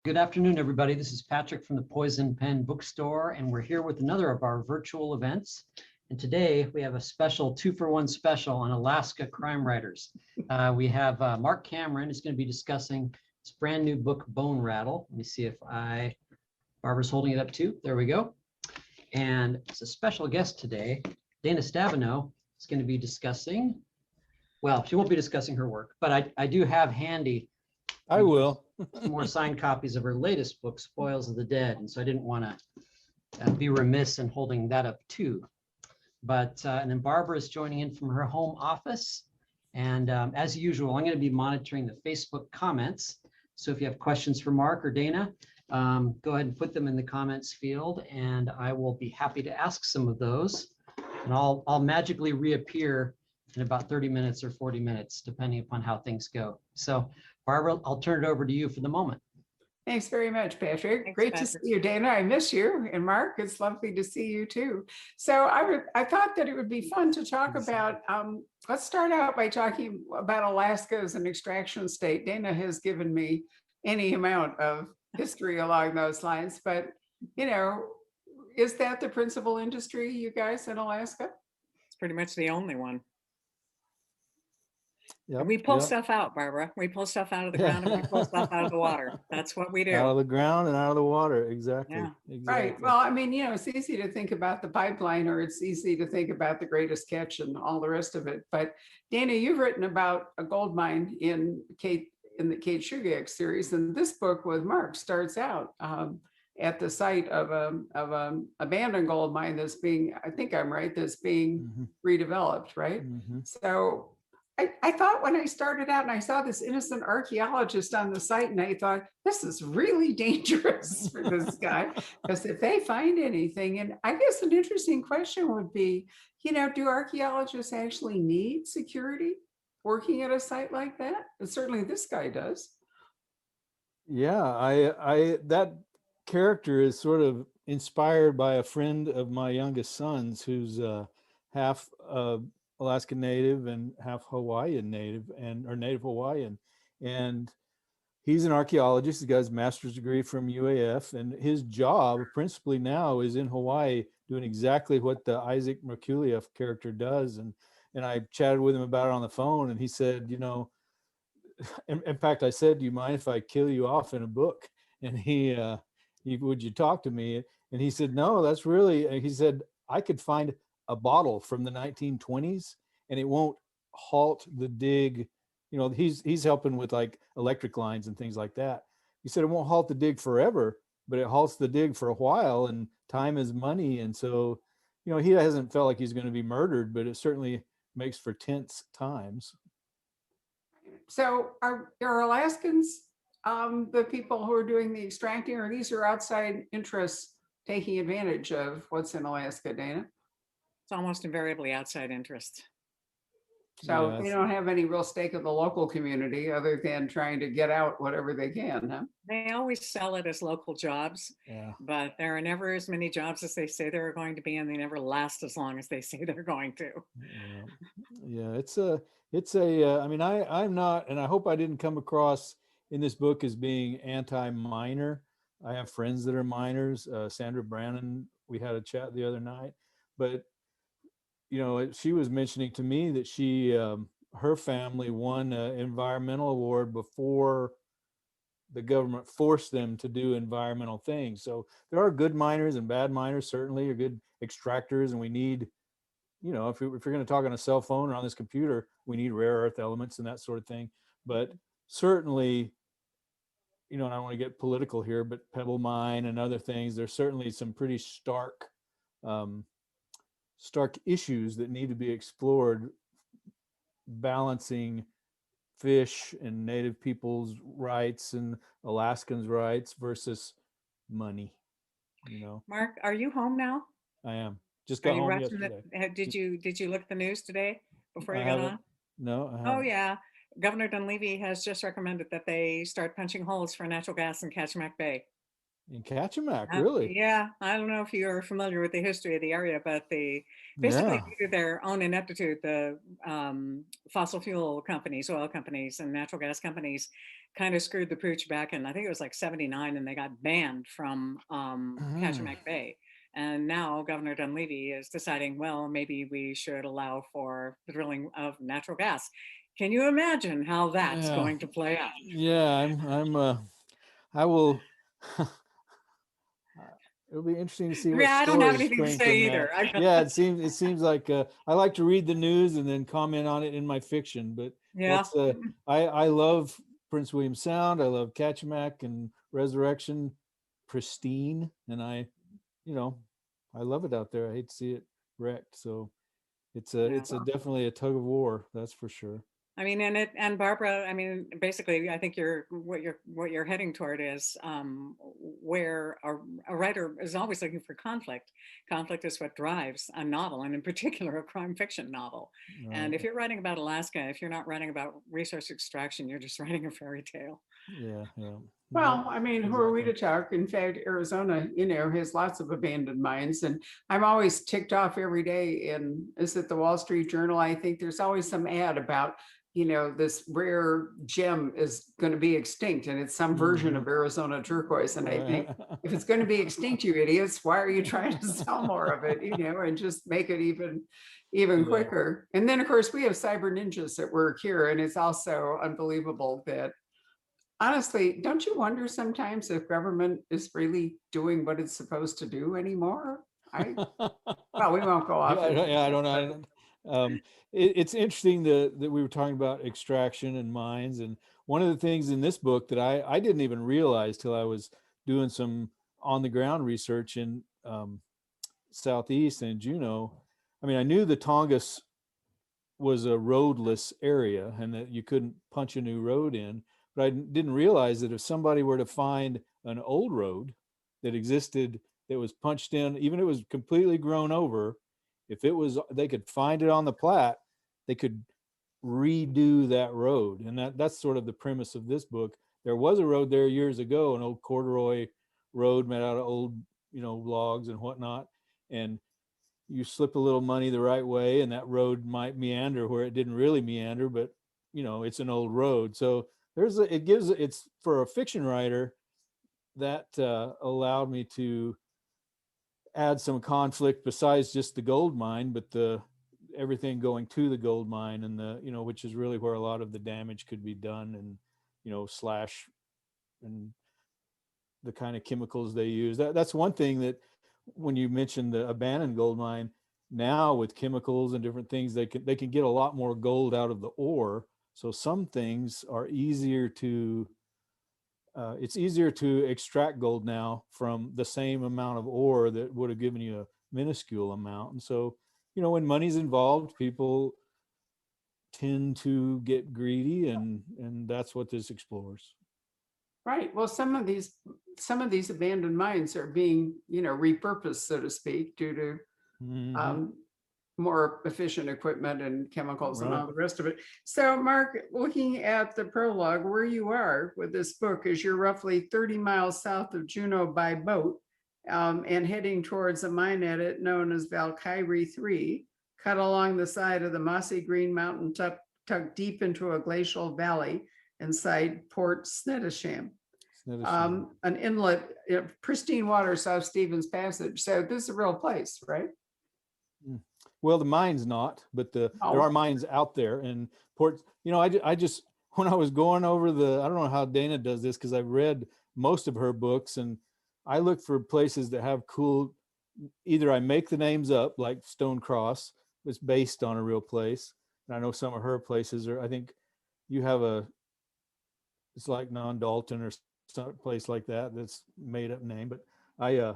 Good afternoon, everybody. This is Patrick from the Poison Pen Bookstore, and we're here with another of our virtual events. And today we have a special 2-for-1 special on Alaska crime writers. We have Marc Cameron is going to be discussing his brand new book, Bone Rattle. Let me see if Barbara's holding it up too. There we go. And it's a special guest today. Dana Stabenow is going to be discussing, well, she won't be discussing her work, but I do have handy I will. some more signed copies of her latest book, Spoils of the Dead. And so I didn't want to be remiss in holding that up too. But, and then Barbara is joining in from her home office. And as usual, I'm going to be monitoring the Facebook comments. So if you have questions for Marc or Dana, go ahead and put them in the comments field and I will be happy to ask some of those. And I'll magically reappear in about 30 minutes or 40 minutes, depending upon how things go. So Barbara, I'll turn it over to you for the moment. Thanks very much, Patrick. Thanks, Great Patrick. to see you, Dana. I miss you. And Marc, it's lovely to see you too. So I thought that it would be fun to talk about, let's start out by talking about Alaska as an extraction state. Dana has given me any amount of history along those lines, but you know, is that the principal industry, you guys, in Alaska? It's pretty much the only one. Yep, We pull yep. stuff out, Barbara. We pull stuff out of the ground and we pull stuff out of the water. That's what we do. Out of the ground and out of the water. Exactly. Yeah. Exactly. Right. Well, I mean, you know, it's easy to think about the pipeline, or it's easy to think about the greatest catch and all the rest of it. But Dana, you've written about a gold mine in the Kate Shugak series, and this book with Marc starts out at the site of a abandoned gold mine that's being, I think I'm right, that's being redeveloped, right? So I thought when I started out and I saw this innocent archaeologist on the site, and I thought, this is really dangerous for this guy, because if they find anything, and I guess an interesting question would be, you know, do archaeologists actually need security working at a site like that? And certainly this guy does. Yeah, I that character is sort of inspired by a friend of my youngest son's who's half Alaska Native and half Hawaiian Native or Native Hawaiian. And he's an archaeologist. He got his master's degree from UAF, and his job principally now is in Hawaii doing exactly what the Isaac Merkuliev character does. And I chatted with him about it on the phone, and he said, you know, in fact, I said, do you mind if I kill you off in a book? And he would you talk to me? And he said, no, that's really, he said, I could find a bottle from the 1920s and it won't halt the dig. You know, he's helping with like electric lines and things like that. He said it won't halt the dig forever, but it halts the dig for a while, and time is money. And so, you know, he hasn't felt like he's going to be murdered, but it certainly makes for tense times. So are Alaskans the people who are doing the extracting, or these are outside interests taking advantage of what's in Alaska, Dana? It's almost invariably outside interest. So Yes. they don't have any real stake in the local community other than trying to get out whatever they can, huh? They always sell it as local jobs, Yeah. but there are never as many jobs as they say there are going to be, and they never last as long as they say they're going to. Yeah, it's a I mean, I'm not, and I hope I didn't come across in this book as being anti-miner. I have friends that are miners. Sandra Brannon, we had a chat the other night, but you know, she was mentioning to me that she, her family won an environmental award before the government forced them to do environmental things. So there are good miners and bad miners, certainly, are good extractors, and we need, you know, if you're going to talk on a cell phone or on this computer, we need rare earth elements and that sort of thing. But certainly, you know, and I don't want to get political here, but Pebble Mine and other things, there's certainly some pretty stark issues that need to be explored, balancing fish and native people's rights and Alaskans' rights versus money. You know, Marc, are you home now? I am. Just Are got you home watching yesterday. it? Did you look at the news today before you I got haven't. on? No, I Oh haven't. yeah, Governor Dunleavy has just recommended that they start punching holes for natural gas in Kachemak Bay. In Kachemak, really? Yeah, I don't know if you are familiar with the history of the area, but basically Yeah. due to their own ineptitude, the fossil fuel companies, oil companies, and natural gas companies kind of screwed the pooch back in, I think it was like 79, and they got banned from Mhm. Kachemak Bay. And now Governor Dunleavy is deciding, well, maybe we should allow for the drilling of natural gas. Can you imagine how that's Yeah. going to play out? Yeah, I will. It'll be interesting to see what Yeah, I don't have stories anything to spring say from either. that. Yeah, it seems like I like to read the news and then comment on it in my fiction. But Yeah. that's I love Prince William Sound. I love Kachemak and Resurrection, pristine, and you know, I love it out there. I hate to see it wrecked. So Yeah. it's a definitely a tug of war. That's for sure. I mean, and Barbara, I mean, basically, I think what you're heading toward is where a writer is always looking for conflict. Conflict is what drives a novel, and in particular, a crime fiction novel. And Right. if you're writing about Alaska, if you're not writing about resource extraction, you're just writing a fairy tale. Yeah. Yeah. Yep. Well, I mean, who are we Exactly. to talk? In fact, Arizona, has lots of abandoned mines. And I'm always ticked off every day. And is it the Wall Street Journal? I think there's always some ad about, this rare gem is going to be extinct. And it's some version Mhm. of Arizona turquoise. And I think Right. if it's going to be extinct, you idiots, why are you trying to sell more of it, and just make it even Yeah. quicker? And then, of course, we have cyber ninjas that work here. And it's also unbelievable that, honestly, don't you wonder sometimes if government is really doing what it's supposed to do anymore? Well, we won't go off into Yeah, I that, don't know. but It's interesting that we were talking about extraction and mines, and one of the things in this book that I didn't even realize till I was doing some on the ground research in Southeast and Juneau. I mean, I knew the Tongass was a roadless area and that you couldn't punch a new road in, but I didn't realize that if somebody were to find an old road that existed that was punched in, even if it was completely grown over, if it was, they could find it on the plat, they could redo that road. And that's sort of the premise of this book. There was a road there years ago, an old corduroy road made out of old, logs and whatnot. And you slip a little money the right way and that road might meander where it didn't really meander, but it's an old road. So it's for a fiction writer that allowed me to add some conflict besides just the gold mine, but the everything going to the gold mine and which is really where a lot of the damage could be done, and slash and the kind of chemicals they use. That's one thing that when you mentioned the abandoned gold mine, now with chemicals and different things, they can get a lot more gold out of the ore. So some things are easier to it's easier to extract gold now from the same amount of ore that would have given you a minuscule amount. And so, when money's involved, people tend to get greedy, and that's what this explores. right. Well, some of these abandoned mines are being, repurposed, so to speak, due to Hmm. um, more efficient equipment and chemicals and Right. all the rest of it. So, Mark, looking at the prologue, where you are with this book is you're roughly 30 miles south of Juneau by boat, and heading towards a mine adit known as Valkyrie 3, cut along the side of the mossy green mountain tucked deep into a glacial valley inside Port Snettisham. It's not a shame. An inlet, pristine water south Stevens Passage. So this is a real place, right? Mm. Well, the mine's not, but there Oh, are mines out there. And Port, I just, when I was going over I don't know how Dana does this because I've read most of her books, and I look for places that have cool, either I make the names up like Stone Cross, it's based on a real place. And I know some of her places are, I think you have it's like Non-Dalton or some place like that that's made up name, but I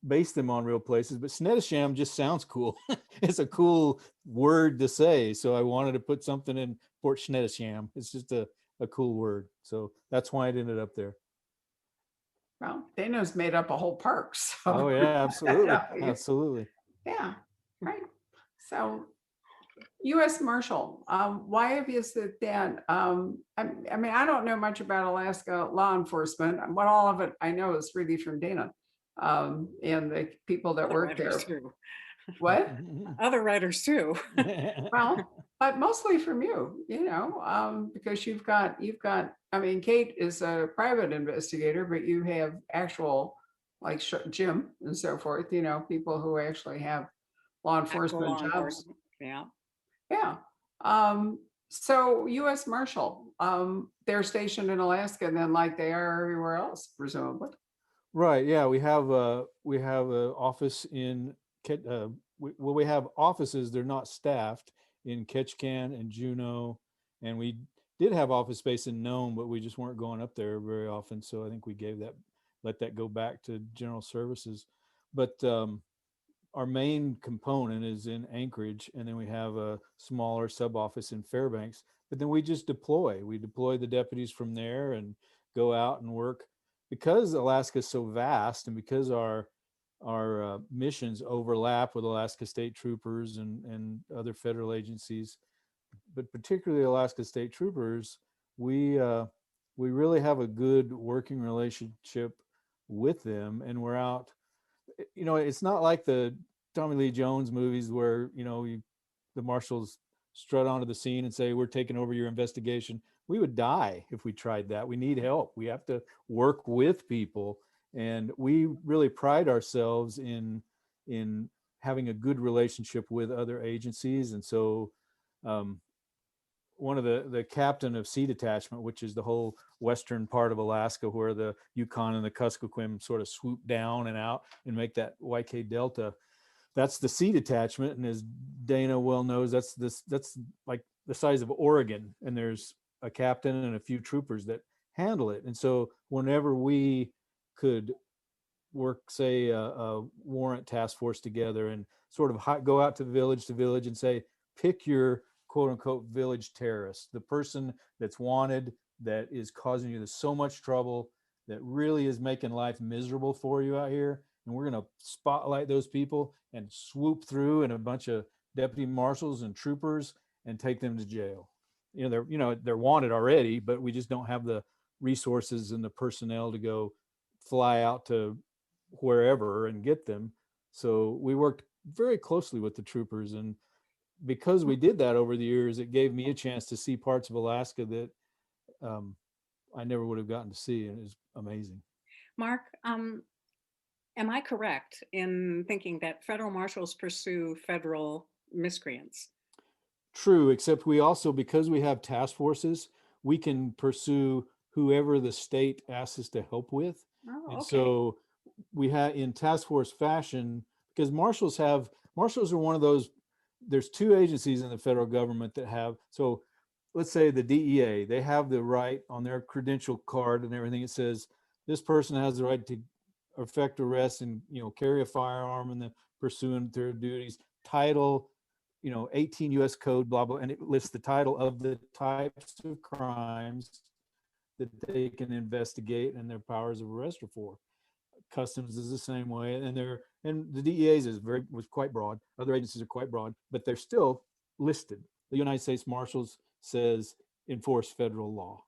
base them on real places. But Snettisham just sounds cool. It's a cool word to say, so I wanted to put something in Port Snettisham. It's just a cool word, so that's why it ended up there. well, Dana's made up a whole park. So Oh yeah, absolutely, absolutely. yeah, right. So U.S. Marshal, why have you said that? I mean, I don't know much about Alaska law enforcement. What all of it I know is really from Dana and the people that Other work there. writers too. What? Other writers too. Well, but mostly from you, because I mean, Kate is a private investigator, but you have actual, like Jim and so forth, people who actually have law Actual enforcement law jobs. enforcement. Yeah. Yeah. So US Marshal, they're stationed in Alaska and then like they are everywhere else, presumably. Right. Yeah, we have a office in we have offices. They're not staffed in Ketchikan and Juneau, and we did have office space in Nome, but we just weren't going up there very often. So I think we let that go back to general services. But our main component is in Anchorage, and then we have a smaller sub office in Fairbanks. But then we just deploy. We deploy the deputies from there and go out and work. Because Alaska is so vast, and because our missions overlap with Alaska State Troopers and other federal agencies, but particularly Alaska State Troopers, we really have a good working relationship with them, and we're out. It's not like the Tommy Lee Jones movies where the marshals strut onto the scene and say, "We're taking over your investigation." We would die if we tried that. We need help. We have to work with people, and we really pride ourselves in having a good relationship with other agencies. And so one of the captain of Sea Detachment, which is the whole western part of Alaska where the Yukon and the Kuskokwim sort of swoop down and out and make that YK Delta, that's the Sea Detachment. And as Dana well knows, that's like the size of Oregon, and there's a captain and a few troopers that handle it. And so whenever we could work, say, a warrant task force together and sort of go out to village and say, pick your quote unquote village terrorist, the person that's wanted, that is causing you so much trouble, that really is making life miserable for you out here. And we're going to spotlight those people and swoop through in a bunch of deputy marshals and troopers and take them to jail. They're wanted already, but we just don't have the resources and the personnel to go fly out to wherever and get them. So we worked very closely with the troopers, and because we did that over the years, it gave me a chance to see parts of Alaska that I never would have gotten to see, and it was amazing. Mark, am I correct in thinking that federal marshals pursue federal miscreants? True, except we also, because we have task forces, we can pursue whoever the state asks us to help with. Oh, and okay. So we have, in task force fashion, because marshals are one of those, there's two agencies in the federal government that have, so let's say the DEA, they have the right on their credential card and everything. It says this person has the right to effect arrest and carry a firearm in the pursuant their duties. Title 18 U.S. code, blah, blah, and it lists the title of the types of crimes that they can investigate and their powers of arrest are for. Customs is the same way, and the DEA's was quite broad. Other agencies are quite broad, but they're still listed. The United States Marshals says enforce federal law,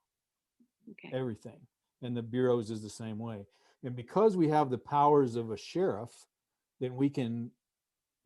Okay. everything, and the bureaus is the same way. And because we have the powers of a sheriff, then we can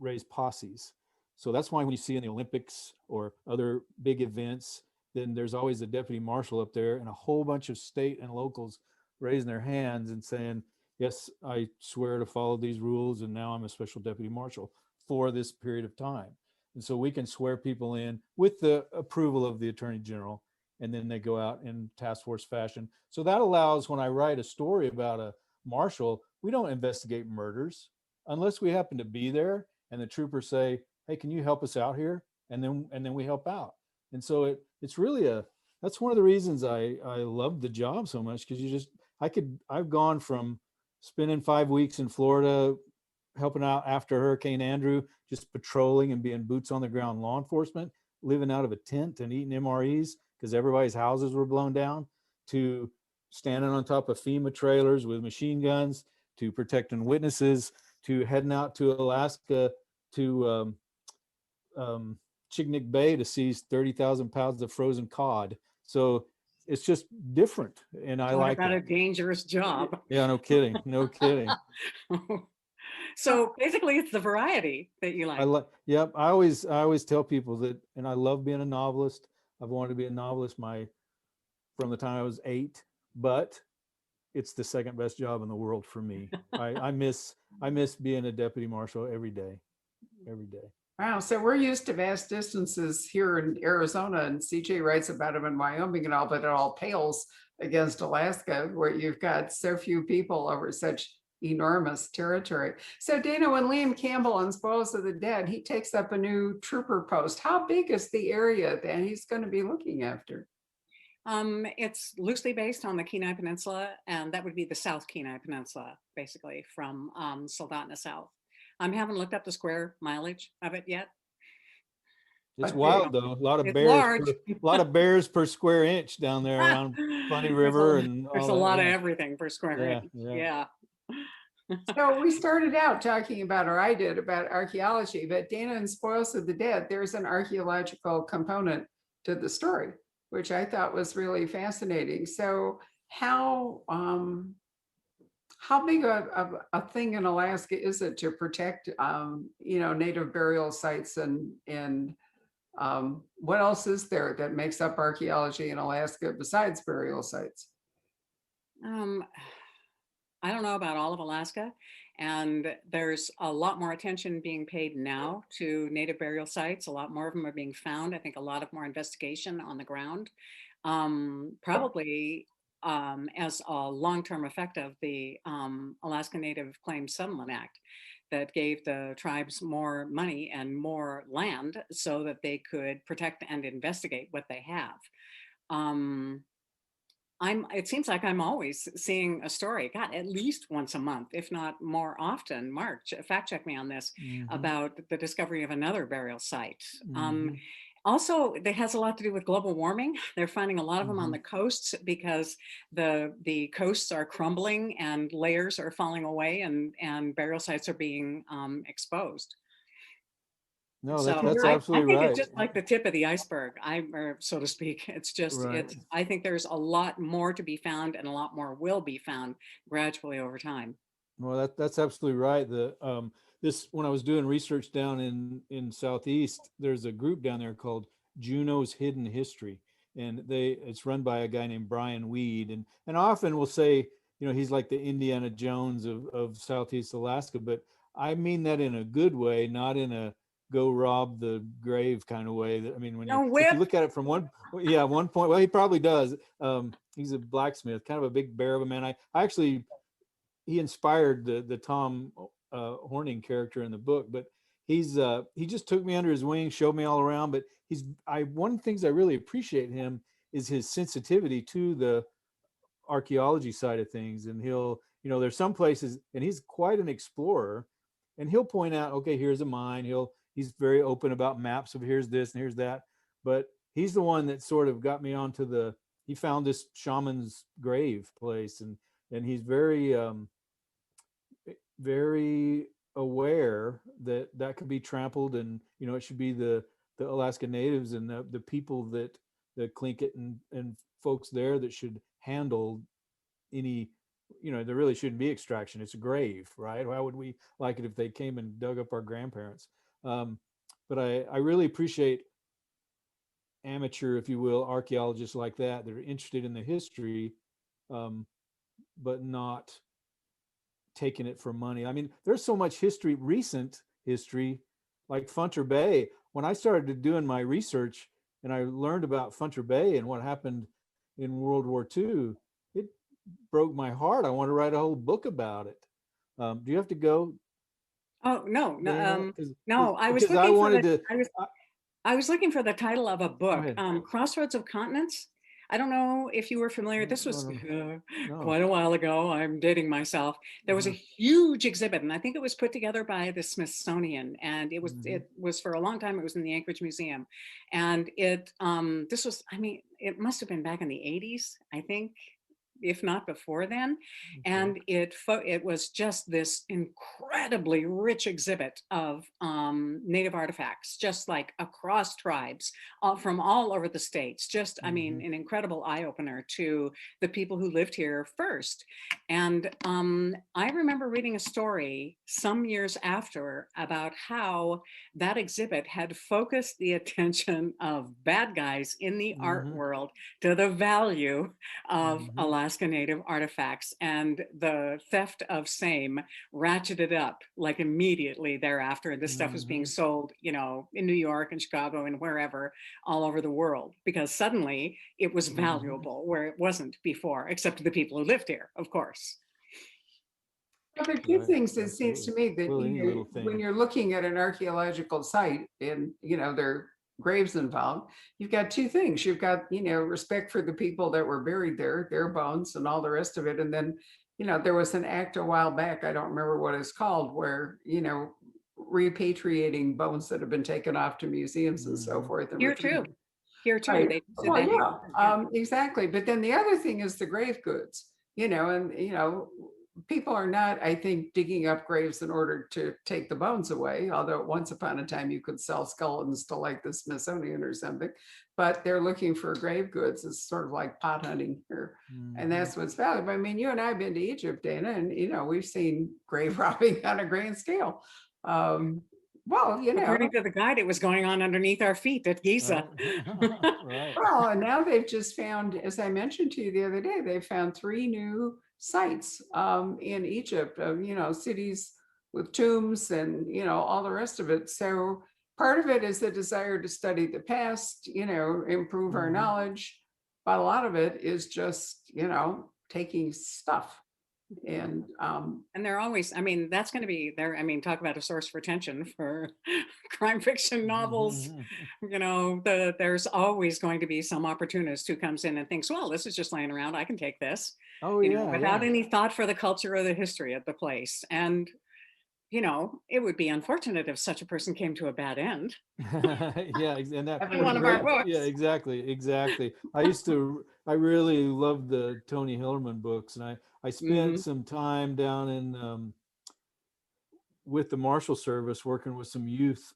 raise posses. So that's why when you see in the Olympics or other big events, then there's always a deputy marshal up there and a whole bunch of state and locals raising their hands and saying, yes, I swear to follow these rules, and now I'm a special deputy marshal for this period of time. And so we can swear people in with the approval of the attorney general, and then they go out in task force fashion. So that allows, when I write a story about a marshal, we don't investigate murders unless we happen to be there and the troopers say, hey, can you help us out here? And then we help out. And so it's really that's one of the reasons I love the job so much, because I've gone from spending 5 weeks in Florida helping out after Hurricane Andrew, just patrolling and being boots on the ground law enforcement, living out of a tent and eating MREs because everybody's houses were blown down, to standing on top of FEMA trailers with machine guns, to protecting witnesses, to heading out to Alaska to Chignik Bay to seize 30,000 pounds of frozen cod. So it's just different, and I Talk like about a it. dangerous job. Yeah, no kidding, no kidding. So basically, it's the variety that you I like. like, yep. I always tell people that, and I love being a novelist. I've wanted to be a novelist from the time I was 8, but it's the second best job in the world for me. I miss being a deputy marshal every day, every day. Wow, so we're used to vast distances here in Arizona, and CJ writes about them in Wyoming and all, but it all pales against Alaska, where you've got so few people over such enormous territory. So Dana, when Liam Campbell on Spoils of the Dead, he takes up a new trooper post. How big is the area that he's going to be looking after? It's loosely based on the Kenai Peninsula, and that would be the South Kenai Peninsula, basically from Soldotna south. I haven't looked up the square mileage of it yet. It's But wild though. It's large. A lot of bears per square inch down there around Funny River and There's all a that. lot of Yeah. everything per square Yeah, inch. yeah. Yeah. So we started out talking about, or I did, about archaeology, but Dana and Spoils of the Dead, there's an archaeological component to the story, which I thought was really fascinating. So how big a thing in Alaska is it to protect, native burial sites and what else is there that makes up archaeology in Alaska besides burial sites? Um, I don't know about all of Alaska, and there's a lot more attention being paid now to native burial sites. A lot more of them are being found. I think a lot of more investigation on the ground, probably as a long-term effect of the Alaska Native Claims Settlement Act that gave the tribes more money and more land so that they could protect and investigate what they have. It seems like I'm always seeing a story, God, at least once a month, if not more often. Marc, fact check me on this, about the discovery of another burial site. Also, that has a lot to do with global warming. They're finding a lot of them on the coasts because the coasts are crumbling and layers are falling away, and burial sites are being exposed. No, So that's I absolutely think it's right. just like the tip of the iceberg, or so to speak. It's just, Right. I think there's a lot more to be found, and a lot more will be found gradually over time. Well, that's absolutely right. When I was doing research down in Southeast, there's a group down there called Juneau's Hidden History, and it's run by a guy named Brian Weed, and often we'll say, he's like the Indiana Jones of Southeast Alaska, but I mean that in a good way, not in a go rob the grave kind of way. I mean, No if whip. you look at it from one point, well, he probably does. He's a blacksmith, kind of a big bear of a man. He inspired the Tom Horning character in the book, but he just took me under his wing, showed me all around. But one of the things I really appreciate him is his sensitivity to the archaeology side of things. And there's some places, and he's quite an explorer, and he'll point out, okay, here's a mine. He's very open about maps of here's this and here's that. But he's the one that sort of got me onto he found this shaman's grave place, and he's very very aware that could be trampled, and it should be the Alaska Natives and the people that the Tlingit and folks there that should handle any, there really shouldn't be extraction. It's a grave, right? Why would we like it if they came and dug up our grandparents? But I really appreciate amateur, if you will, archaeologists like that are interested in the history, but not taking it for money. I mean, there's so much history, recent history, like Funter Bay. When I started doing my research and I learned about Funter Bay and what happened in World War II, it broke my heart. I want to write a whole book about it. Do you have to go? Oh, no, Dana? no. I was because I looking for wanted to. I was looking for the title of a book, ahead. Crossroads of Continents. I don't know if you were familiar. This was No. quite a while ago. I'm dating myself. There was a huge exhibit, and I think it was put together by the Smithsonian, and it was for a long time. It was in the Anchorage Museum, and it must have been back in the 80s, I think. if not before then. And it was just this incredibly rich exhibit of Native artifacts, just like across tribes from all over the states. Just, I mean, an incredible eye opener to the people who lived here first. And I remember reading a story some years after about how that exhibit had focused the attention of bad guys in the art world to the value of Alaska Native artifacts, and the theft of same ratcheted up like immediately thereafter. This stuff was being sold, you know, in New York and Chicago and wherever, all over the world, because suddenly it was valuable where it wasn't before, except to the people who lived here, of course. Well, there are two Right, things it seems to me that Well, you any know, little when thing. you're looking at an archaeological site and, you know, there are graves involved, you've got two things. You've got, you know, respect for the people that were buried there, their bones and all the rest of it. And then, you know, there was an act a while back, I don't remember what it's called, where, you know, repatriating bones that have been taken off to museums and so forth. And Here too. returning. Here too. Right. They did Well, that here. yeah, exactly. But then the other thing is the grave goods, you know, and, you know, people are not, I think, digging up graves in order to take the bones away, although once upon a time you could sell skeletons to like the Smithsonian or something, but they're looking for grave goods. It's sort of like pot hunting here. And that's what's valuable. I mean, you and I have been to Egypt, Dana, and, you know, we've seen grave robbing on a grand scale. Well, you know, According to the guide, it was going on underneath our feet at Giza. Right. well, and now they've just found, as I mentioned to you the other day, they found 3 new sites in Egypt of, you know, cities with tombs and, you know, all the rest of it. So part of it is the desire to study the past, you know, improve our knowledge. But a lot of it is just, you know, taking stuff. And they're always, I mean, that's going to be there. I mean, talk about a source for tension for crime fiction novels. You know, there's always going to be some opportunist who comes in and thinks, well, this is just laying around. I can take this, Oh, you yeah. know, without any thought for the culture or the history of the place. And, you know, it would be unfortunate if such a person came to a bad end. Yeah, and that That'd In be one of our great. books. yeah, exactly. I really loved the Tony Hillerman books, and I spent some time down in with the Marshal Service working with some youth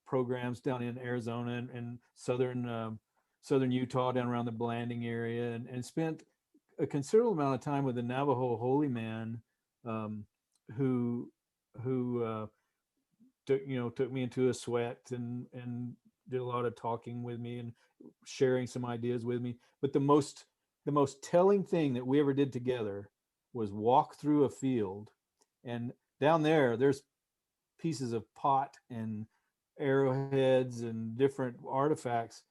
programs down in Arizona and southern Utah, down around the Blanding area, and spent a considerable amount of time with the Navajo holy man who took me into a sweat and did a lot of talking with me and sharing some ideas with me. But the most telling thing that we ever did together was walk through a field, and down there's pieces of pot and arrowheads and different artifacts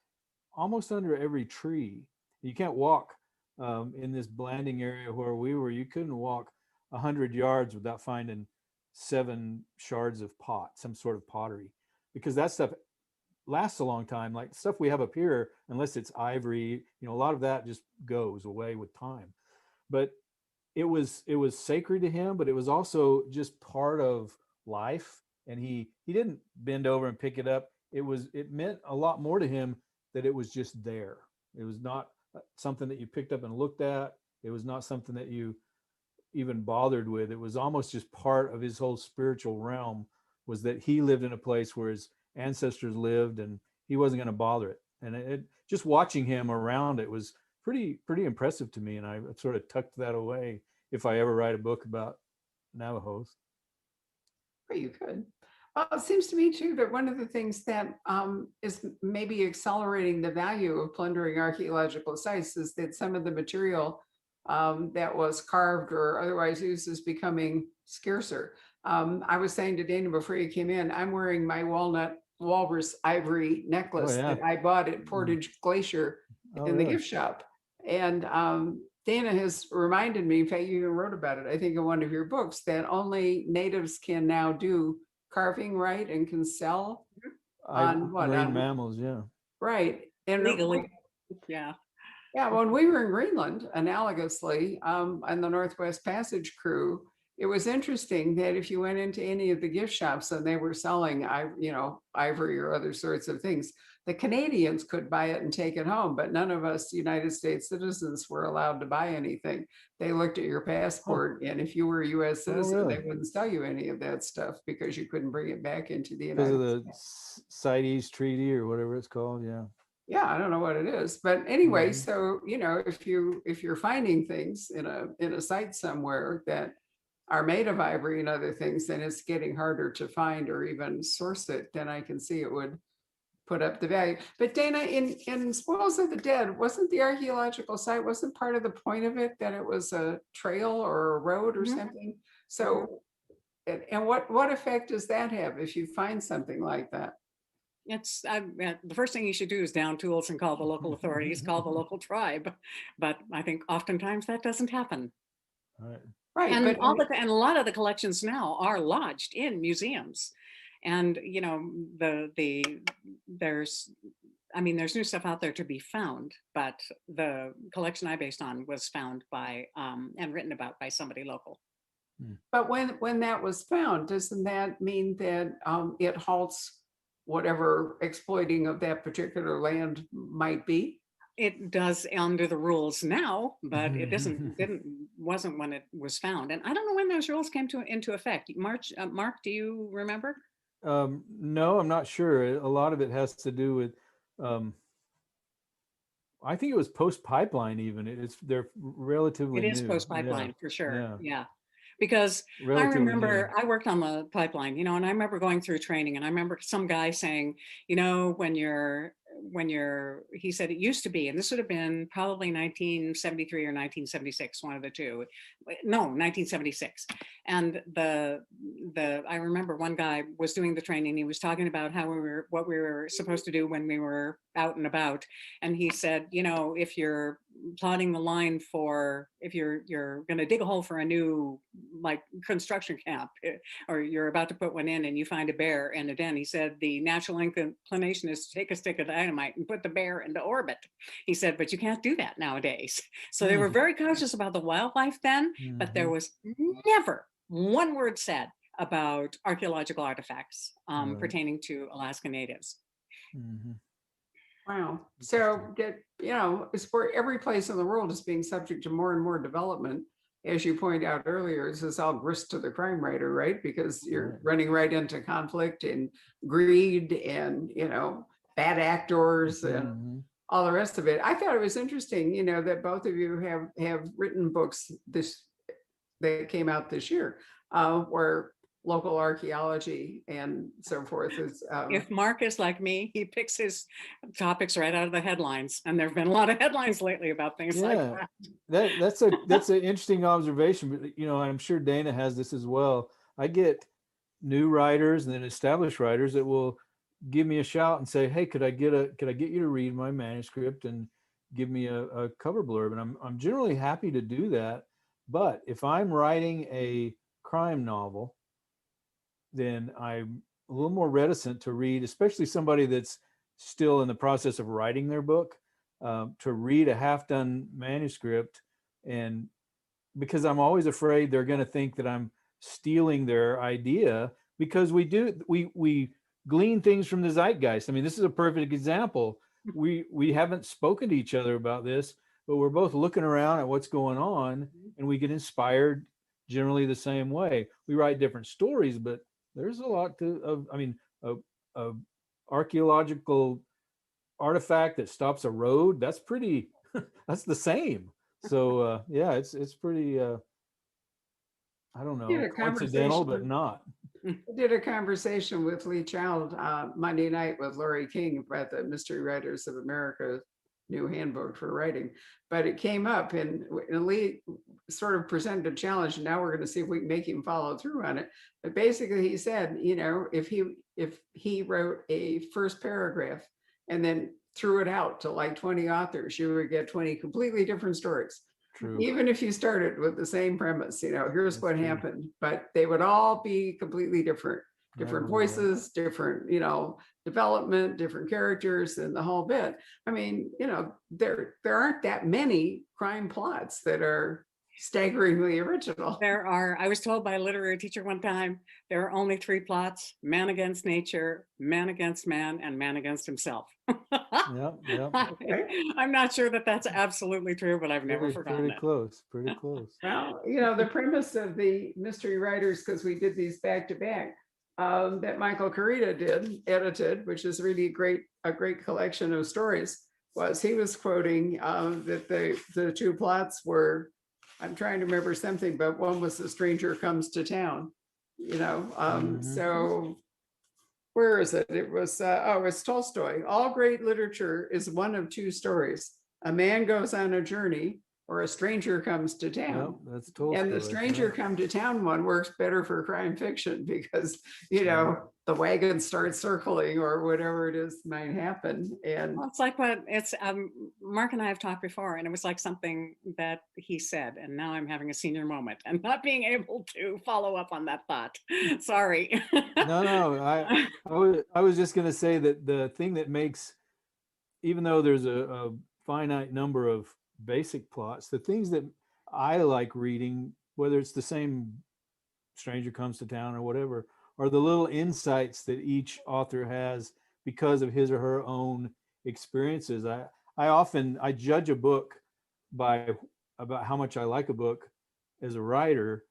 almost under every tree. You can't walk in this Blanding area where we were. You couldn't walk 100 yards without finding 7 shards of pot, some sort of pottery, because that stuff lasts a long time. Like stuff we have up here, unless it's ivory, you know, a lot of that just goes away with time. But it was sacred to him, but it was also just part of life. And he didn't bend over and pick it up. It meant a lot more to him that it was just there. It was not something that you picked up and looked at. It was not something that you even bothered with. It was almost just part of his whole spiritual realm, was that he lived in a place where his ancestors lived and he wasn't going to bother it. And just watching him around it was pretty impressive to me. And I sort of tucked that away if I ever write a book about Navajos. Well, you could. Well, it seems to me too that one of the things that is maybe accelerating the value of plundering archaeological sites is that some of the material that was carved or otherwise used is becoming scarcer. I was saying to Dana before you came in, I'm wearing my walrus ivory necklace that I bought at Portage Glacier in the gift shop. And Dana has reminded me, in fact, you even wrote about it, I think, in one of your books, that only natives can now do carving right and can sell on what? Marine mammals, yeah. Right. And Legally. Yeah. Yeah, when we were in Greenland, analogously, on the Northwest Passage crew, it was interesting that if you went into any of the gift shops and they were selling, ivory or other sorts of things, the Canadians could buy it and take it home, but none of us United States citizens were allowed to buy anything. They looked at your passport, and if you were a U.S. citizen, really? they wouldn't sell you any of that stuff because you couldn't bring it back into the Because of United the States. CITES Treaty or whatever it's called. Yeah. Yeah, I don't know what it is, but anyway, Mhm. so if you're finding things in a site somewhere that are made of ivory and other things, then it's getting harder to find or even source it. Then I can see it would put up the value. But Dana, in Spoils of the Dead, wasn't the archaeological site, wasn't part of the point of it that it was a trail or a road or Mhm. something? So, and what effect does that have if you find something like that? It's the first thing you should do is down tools and call the local authorities, call the local tribe. But I think oftentimes that doesn't happen. Right. Right, And but and a lot of the collections now are lodged in museums. And there's there's new stuff out there to be found, but the collection I based on was found by and written about by somebody local. But when that was found, doesn't that mean that it halts whatever exploiting of that particular land might be? It does under the rules now, but it wasn't when it was found. And I don't know when those rules came into effect. Mark, do you remember? No, I'm not sure. A lot of it has to do with, I think it was post pipeline even. They're relatively It is new. post pipeline for sure. Yeah. Yeah. Because I Relatively new. remember I worked on the pipeline, and I remember going through training, and I remember some guy saying, he said it used to be, and this would have been probably 1973 or 1976, one of the two. No, 1976. And I remember one guy was doing the training. He was talking about what we were supposed to do when we were out and about. And he said, if you're plotting the line if you're going to dig a hole for a new construction camp, or you're about to put one in and you find a bear in a den, he said the natural inclination is to take a stick of dynamite and put the bear into orbit. He said, but you can't do that nowadays. So they were very cautious about the wildlife then, but there was never one word said about archaeological artifacts Right. pertaining to Alaska Natives. Mhm. Wow. So it's where every place in the world is being subject to more and more development. As you point out earlier, this is all grist to the crime writer, right? Because you're Right. running right into conflict and greed and, bad actors and Mhm. all the rest of it. I thought it was interesting, that both of you have written books that came out this year, where local archaeology and so forth is. If Mark is like me, he picks his topics right out of the headlines, and there have been a lot of headlines lately about things like Yeah, that. that's an interesting observation. But I'm sure Dana has this as well. I get new writers and then established writers that will give me a shout and say, "Hey, could I get you to read my manuscript and give me a cover blurb?" And I'm generally happy to do that. But if I'm writing a crime novel, then I'm a little more reticent to read, especially somebody that's still in the process of writing their book, to read a half-done manuscript, and because I'm always afraid they're going to think that I'm stealing their idea, because we glean things from the zeitgeist. I mean, this is a perfect example. We haven't spoken to each other about this, but we're both looking around at what's going on, and we get inspired generally the same way. We write different stories, but there's a lot a archaeological artifact that stops a road, that's pretty that's the same. So yeah, it's pretty I don't Did know, a coincidental, but conversation. not. I did a conversation with Lee Child Monday night with Lori King about the Mystery Writers of America new handbook for writing, but it came up and Lee sort of presented a challenge, and now we're going to see if we can make him follow through on it. But basically he said, if he wrote a first paragraph and then threw it out to like 20 authors, you would get 20 completely different stories. True. Even if you started with the same premise, here's That's what true. happened, but they would all be completely different Right. voices, different, development, different characters, and the whole bit. I mean, there aren't that many crime plots that are staggeringly original. I was told by a literary teacher one time, there are only 3 plots: man against nature, man against man, and man against himself. Yep, yep. I'm not sure that that's absolutely true, but I've never forgotten Pretty it. close, pretty close. Well, you know, the premise of the mystery writers, because we did these back to back, that Michael Carita edited, which is really a great collection of stories, was he was quoting that the 2 plots were, I'm trying to remember something, but one was The Stranger Comes to Town, you know. So where is it? It was, it's Tolstoy. All great literature is one of 2 stories. A man goes on a journey, or a stranger comes to town. Yep, that's Tolstoy. And the stranger come to town one works better for crime fiction because, you know, the wagons start circling or whatever it is might happen. And Well, it's like Mark and I have talked before, and it was like something that he said, and now I'm having a senior moment and not being able to follow up on that thought. Sorry. No, I was just going to say that the thing that makes, even though there's a finite number of basic plots, the things that I like reading, whether it's the same Stranger Comes to Town or whatever, are the little insights that each author has because of his or her own experiences. I judge a book about how much I like a book as a writer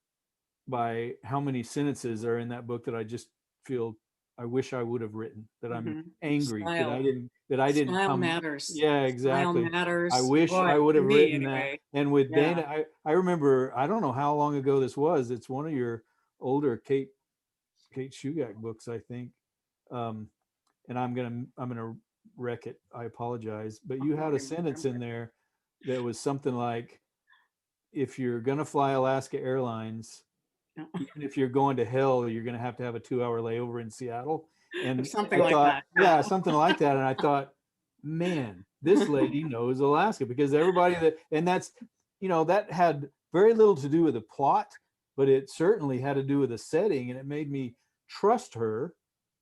by how many sentences are in that book that I just feel I wish I would have written, that I'm angry that I didn't Style come. matters. Yeah, exactly. Style matters. I wish Boy, I would to have me written anyway. that. And with Yeah. Dana, I remember, I don't know how long ago this was. It's one of your older Kate Shugak books, I think. And I'm gonna wreck it. I apologize. But you had a sentence in there that was something like, if you're gonna fly Alaska Airlines, even if you're going to hell, you're going to have a 2-hour layover in Seattle. And something I like thought, that. yeah, something like that. And I thought, man, this lady knows Alaska, because everybody that's, that had very little to do with the plot, but it certainly had to do with the setting. And it made me trust her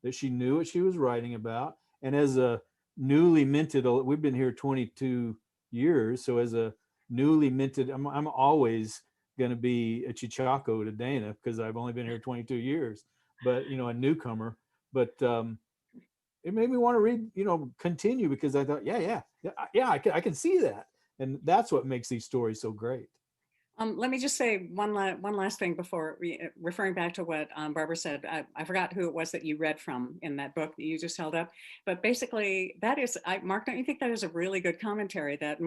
that she knew what she was writing about. And as a newly minted, we've been here 22 years. So as a newly minted, I'm always going to be a Chichaco to Dana because I've only been here 22 years, but a newcomer. But it made me want to read, continue, because I thought, yeah, I can see that, and that's what makes these stories so great. Let me just say one last thing before referring back to what Barbara said. I forgot who it was that you read from in that book that you just held up, but basically that is, Mark, don't you think that is a really good commentary that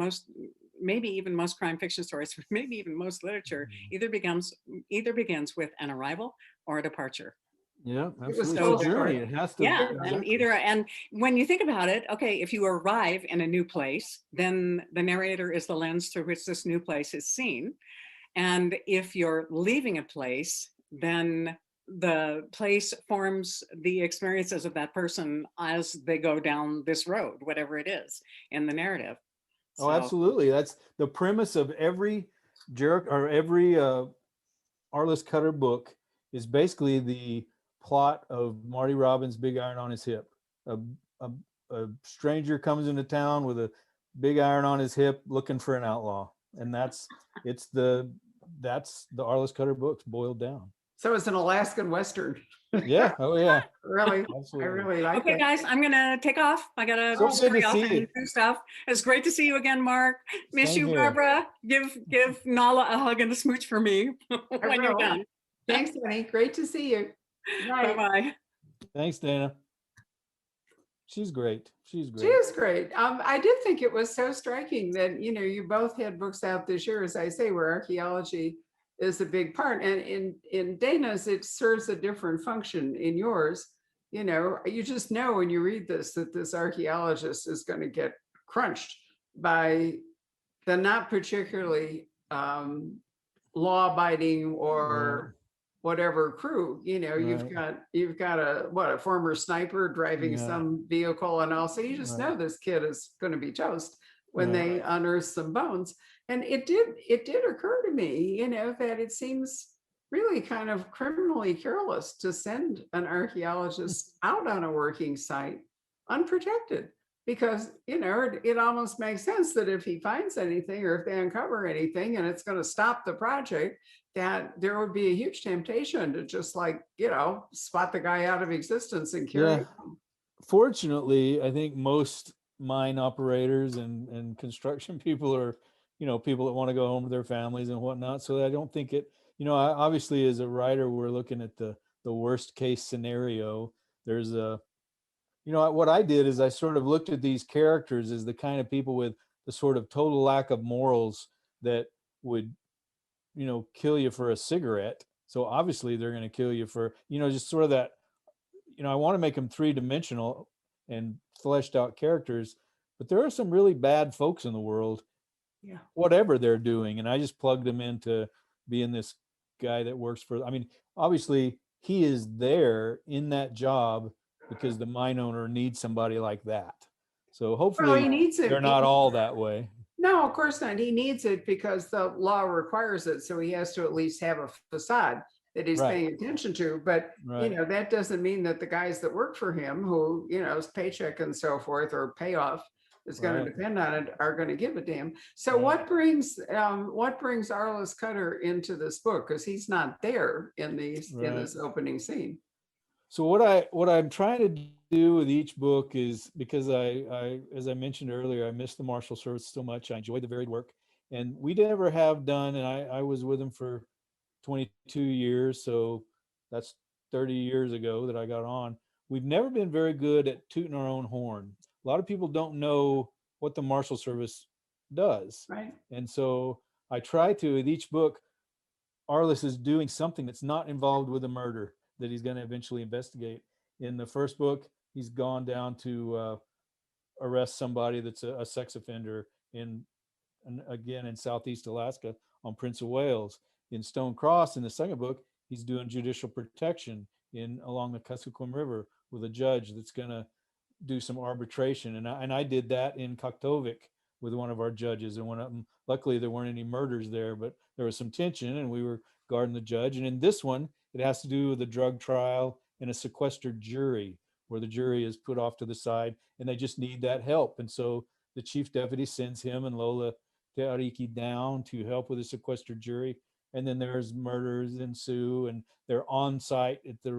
maybe even most crime fiction stories, maybe even most literature, either begins with an arrival or a departure. Yeah, it was absolutely. It's a journey. It has to. Yeah, Exactly. and when you think about it, okay, if you arrive in a new place, then the narrator is the lens through which this new place is seen. And if you're leaving a place, then the place forms the experiences of that person as they go down this road, whatever it is in the narrative. Oh, absolutely. That's the premise of every Arliss Cutter book, is basically the plot of Marty Robbins' Big Iron on His Hip. A stranger comes into town with a big iron on his hip looking for an outlaw. And that's the Arliss Cutter books boiled down. So it's an Alaskan Western. Yeah. Oh yeah. Really? Absolutely. I really like Okay, that. guys, I'm gonna take off. I gotta scurry off and do stuff. It's great to see you again, Mark. Miss you, Barbara. Give Nala a hug and a smooch for me when you're done. Thanks, Annie. Great to see you. Bye-bye. Thanks, Dana. She's great. She is great. I did think it was so striking that, you both had books out this year, as I say, where archaeology is a big part. And in Dana's, it serves a different function. In yours, you just know when you read this, that this archaeologist is going to get crunched by the not particularly law-abiding or whatever crew. You've got a former sniper driving some vehicle, and also you just know this kid is going to be toast when they unearth some bones. And it did occur to me, that it seems really kind of criminally careless to send an archaeologist out on a working site unprotected. because, it almost makes sense that if he finds anything or if they uncover anything and it's going to stop the project, that there would be a huge temptation to just like, spot the guy out of existence and carry Yeah. him home. Fortunately, I think most mine operators and construction people are, people that want to go home to their families and whatnot. So I don't think it, obviously as a writer, we're looking at the worst case scenario. There's what I did is I sort of looked at these characters as the kind of people with the sort of total lack of morals that would, kill you for a cigarette. So obviously they're going to kill you for, just sort of that, I want to make them three-dimensional and fleshed out characters, but there are some really bad folks in the world, Yeah. whatever they're doing. And I just plugged them into being this guy that works for, obviously he is there in that job because the mine owner needs somebody like that. So Well, hopefully he needs it. they're not all that way. No, of course not. He needs it because the law requires it. So he has to at least have a facade that he's Right. paying attention to. But, Right. that doesn't mean that the guys that work for him who, his paycheck and so forth or payoff is going Right. to depend on it are going to give a damn. So Right. what brings Arliss Cutter into this book? Because he's not there in these in this opening scene. So what I'm trying to do with each book is, because I as I mentioned earlier, I miss the Marshal Service so much. I enjoy the varied work, and we never have done. And I was with them for 22 years, so that's 30 years ago that I got on. We've never been very good at tooting our own horn. A lot of people don't know what the Marshal Service does, Right. and so I try to, with each book, Arliss is doing something that's not involved with a murder that he's going to eventually investigate. In the first book, he's gone down to arrest somebody that's a sex offender again in Southeast Alaska on Prince of Wales. In Stone Cross, in the second book, he's doing judicial protection along the Kuskokwim River with a judge that's going to do some arbitration. And I did that in Kaktovik with one of our judges. And one of them, luckily there weren't any murders there, but there was some tension and we were guarding the judge. And in this one, it has to do with a drug trial and a sequestered jury where the jury is put off to the side and they just need that help. And so the chief deputy sends him and Lola Teariki down to help with the sequestered jury. And then there's murders ensue and they're on site at the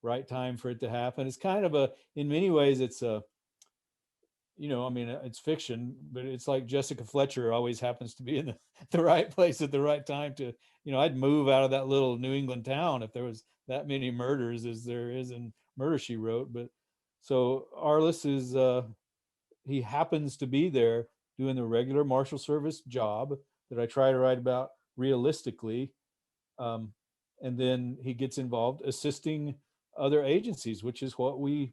right time for it to happen. It's kind of in many ways, it's it's fiction, but it's like Jessica Fletcher always happens to be in the right place at the right time to, I'd move out of that little New England town if there was that many murders as there is in Murder, She Wrote. But so Arliss is, he happens to be there doing the regular Marshal Service job that I try to write about realistically. And then he gets involved assisting other agencies, which is what we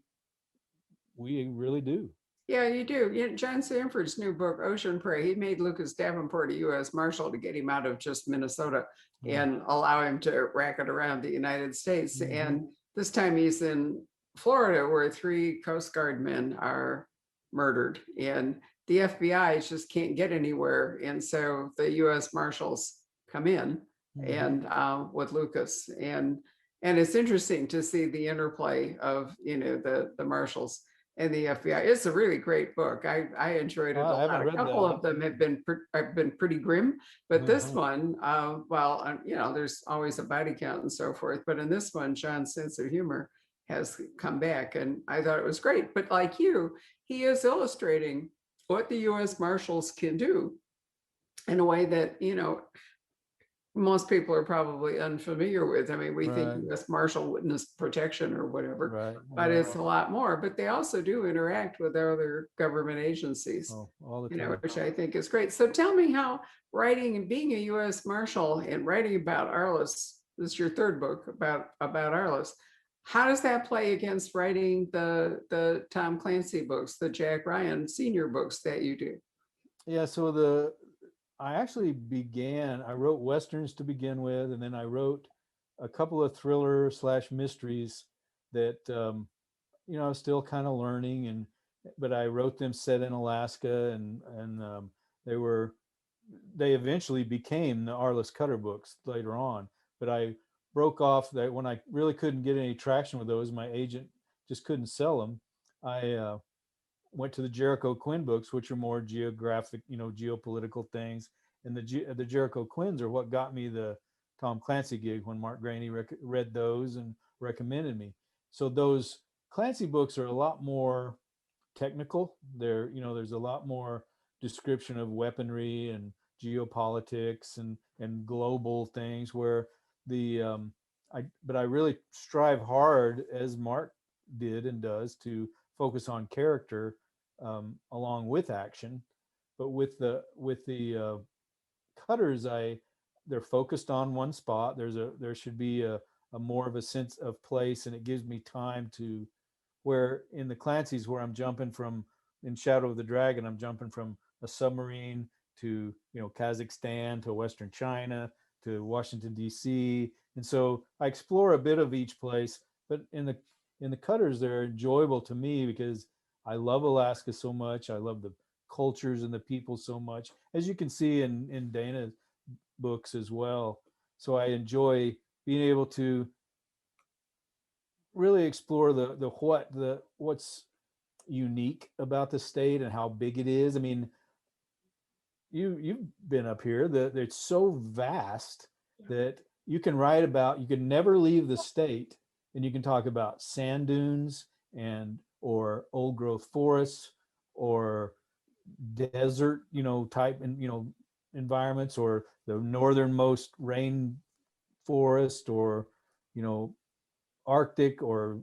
really do. Yeah, you do. John Sanford's new book, Ocean Prey, he made Lucas Davenport a U.S. Marshal to get him out of just Minnesota and allow him to racket around the United States. Mhm. And this time he's in Florida where 3 Coast Guard men are murdered and the FBI just can't get anywhere. And so the U.S. Marshals come in and with Lucas. And it's interesting to see the interplay of, the Marshals and the FBI. It's a really great book. I enjoyed it a lot. A couple of them have been pretty grim, but this one, there's always a body count and so forth. But in this one, John's sense of humor has come back, and I thought it was great. But like you, he is illustrating what the U.S. Marshals can do in a way that most people are probably unfamiliar with. I mean, we think U.S. Marshal Witness Protection or whatever, but it's a lot more. But they also do interact with other government agencies, all the time. which I think is great. So tell me how writing and being a U.S. Marshal and writing about Arliss, this is your third book about Arliss. How does that play against writing the Tom Clancy books, the Jack Ryan Sr. books that you do? Yeah, so I actually I wrote Westerns to begin with, and then I wrote a couple of thriller / mysteries that, I was still kind of learning, but I wrote them set in Alaska, and they eventually became the Arliss Cutter books later on. But I broke off that when I really couldn't get any traction with those, my agent just couldn't sell them. went to the Jericho Quinn books, which are more geographic, geopolitical things. And the Jericho Quinns are what got me the Tom Clancy gig when Mark Graney read those and recommended me. So those Clancy books are a lot more technical. There's a lot more description of weaponry and geopolitics and global things, where but I really strive hard, as Mark did and does, to focus on character along with action. But with the cutters, they're focused on one spot. There should be a more of a sense of place, and it gives me time to, where in the Clancy's, where I'm jumping from, in Shadow of the Dragon, I'm jumping from a submarine to Kazakhstan, to Western China, to Washington D.C. And so I explore a bit of each place. But in the cutters, they're enjoyable to me because I love Alaska so much. I love the cultures and the people so much, as you can see in Dana's books as well. So I enjoy being able to really explore what's unique about the state and how big it is. I mean, you've been up here, that it's so vast that you can never leave the state, and you can talk about sand dunes or old growth forests or desert, type and environments, or the northernmost rain forest, or Arctic, or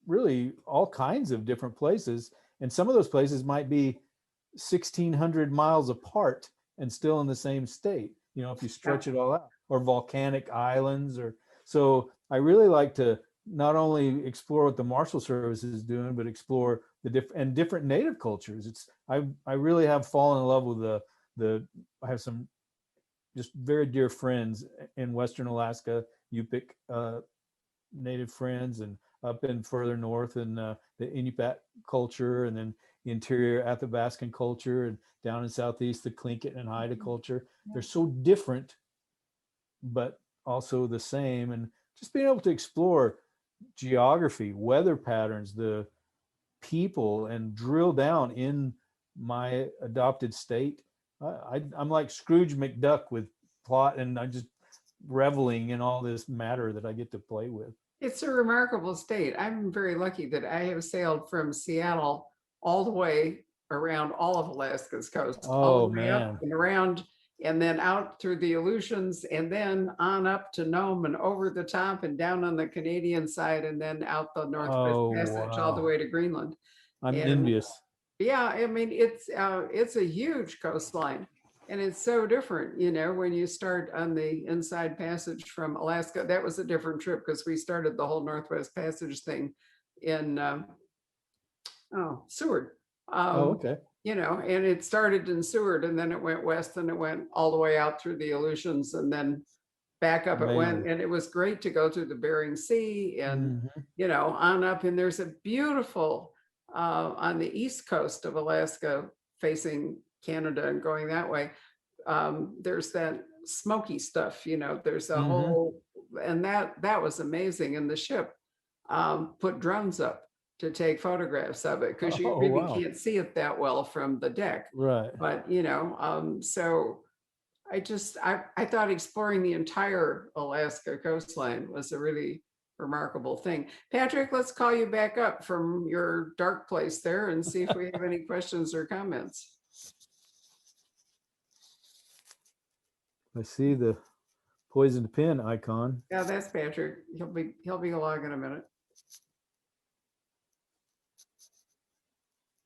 really all kinds of different places. And some of those places might be 1,600 miles apart and still in the same state, if you stretch it all out, or volcanic islands. So I really like to not only explore what the Marshal Service is doing, but explore the different native cultures. I really have fallen in love with I have some just very dear friends in Western Alaska, Yupik native friends, and up in further north in the Inupiat culture, and then interior Athabascan culture, and down in southeast the Tlingit and Haida culture. They're so different, but also the same. And just being able to explore geography, weather patterns, the people, and drill down in my adopted state. I'm like Scrooge McDuck with plot, and I'm just reveling in all this matter that I get to play with. It's a remarkable state. I'm very lucky that I have sailed from Seattle all the way around all of Alaska's coast, all the way up and around, and then out through the Aleutians, and then on up to Nome and over the top and down on the Canadian side, and then out the Northwest Passage all the way to Greenland. I'm envious. Yeah, I mean, it's a huge coastline. And it's so different, when you start on the inside passage from Alaska. That was a different trip because we started the whole Northwest Passage thing in Seward. Okay. And it started in Seward, and then it went west, and it went all the way out through the Aleutians, and then back up it went. And it was great to go through the Bering Sea and, on up. And there's a beautiful, on the east coast of Alaska, facing Canada and going that way, there's that smoky stuff, there's a whole, and that was amazing. And the ship put drones up to take photographs of it, because you really can't see it that well from the deck. Right. But so I thought exploring the entire Alaska coastline was a really remarkable thing. Patrick, let's call you back up from your dark place there and see if we have any questions or comments. I see the poisoned pen icon. Yeah, that's Patrick. He'll be along in a minute.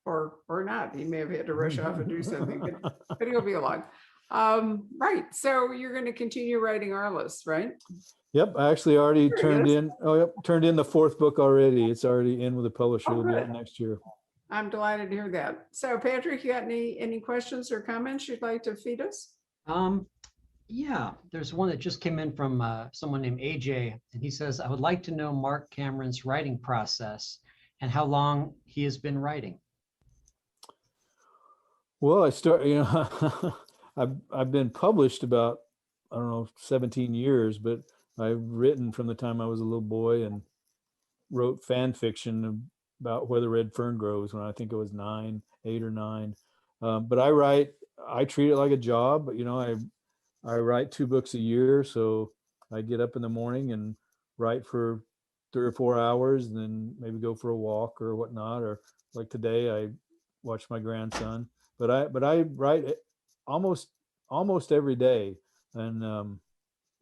Or not. He may have had to rush off and do something, but he'll be along. Right. So you're going to continue writing Arliss, right? Yep. I actually already turned in the fourth book already. It's already in with the publisher. It'll be out next year. I'm delighted to hear that. So Patrick, you got any questions or comments you'd like to feed us? Yeah, there's one that just came in from someone named AJ, and he says, I would like to know Mark Cameron's writing process and how long he has been writing. Well, I've been published about, 17 years, but I've written from the time I was a little boy, and wrote fan fiction about where the red fern grows when I think I was 8 or 9. But I treat it like a job. You know, I write 2 books a year. So I get up in the morning and write for 3 or 4 hours, and then maybe go for a walk or whatnot. Or like today, I watch my grandson. But I write almost every day, and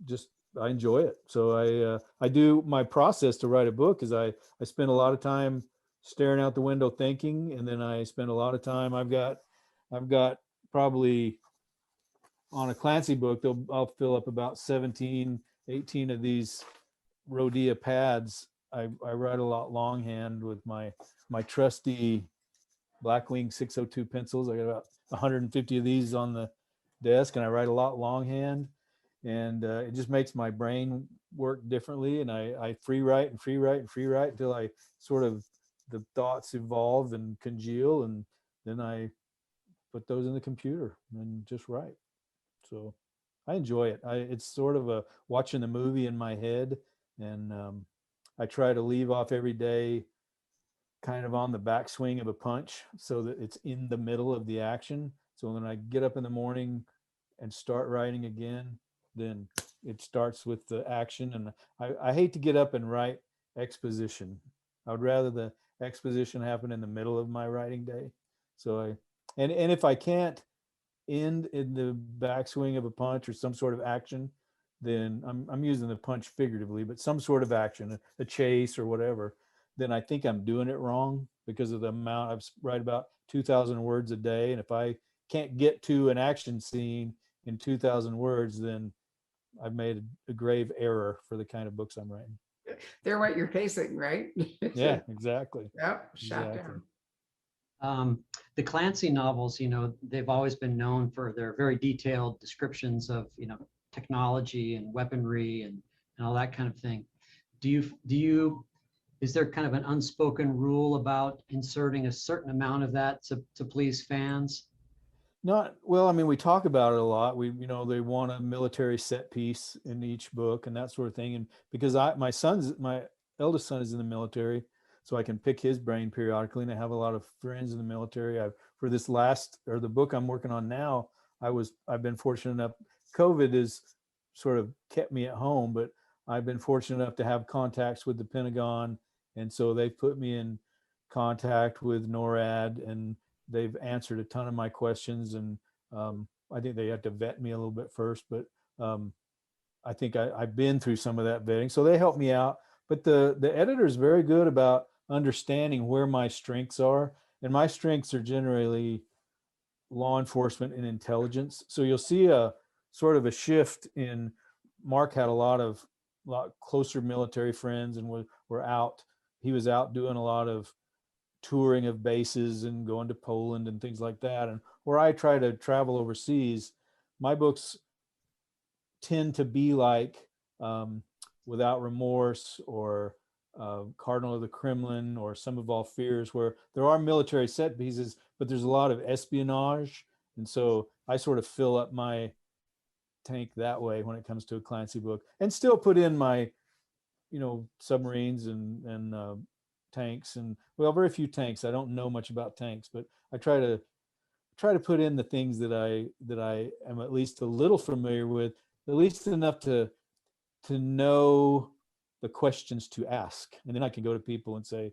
just I enjoy it. So I do my process to write a book is I spend a lot of time staring out the window thinking, and then I spend a lot of time. I've got probably on a Clancy book, I'll fill up about 17, 18 of these Rhodia pads. I write a lot longhand with my trusty Blackwing 602 pencils. I got about 150 of these on the desk, and I write a lot longhand, and it just makes my brain work differently. And I free write and free write and free write until I sort of the thoughts evolve and congeal, and then I put those in the computer and just write. So I enjoy it. It's sort of a watching the movie in my head, and I try to leave off every day kind of on the backswing of a punch so that it's in the middle of the action. So when I get up in the morning and start writing again, then it starts with the action. And I hate to get up and write exposition. I would rather the exposition happen in the middle of my writing day. So and if I can't end in the backswing of a punch or some sort of action, then I'm using the punch figuratively, but some sort of action, a chase or whatever, then I think I'm doing it wrong because of the amount. I write about 2,000 words a day. And if I can't get to an action scene in 2,000 words, then I've made a grave error for the kind of books I'm writing. They're what you're pacing, right? Yeah, exactly. Yep, shot Exactly. down. The Clancy novels, you know, they've always been known for their very detailed descriptions of, you know, technology and weaponry and all that kind of thing. Is there kind of an unspoken rule about inserting a certain amount of that to please fans? Not well. I mean, we talk about it a lot. They want a military set piece in each book and that sort of thing. And because my eldest son is in the military, so I can pick his brain periodically. And I have a lot of friends in the military. For this the book I'm working on now, I've been fortunate enough. COVID has sort of kept me at home, but I've been fortunate enough to have contacts with the Pentagon, and so they've put me in contact with NORAD, and they've answered a ton of my questions. And I think they have to vet me a little bit first, but I think I've been through some of that vetting, so they help me out. But the editor is very good about understanding where my strengths are, and my strengths are generally law enforcement and intelligence. So you'll see a sort of a shift in. Marc had a lot closer military friends, and he was out doing a lot of touring of bases and going to Poland and things like that. And where I try to travel overseas, my books tend to be like Without Remorse or Cardinal of the Kremlin or Some of All Fears, where there are military set pieces, but there's a lot of espionage. And so I sort of fill up my tank that way when it comes to a Clancy book, and still put in my, submarines and tanks, and very few tanks. I don't know much about tanks, but I try to put in the things that I am at least a little familiar with, at least enough to know the questions to ask. And then I can go to people and say,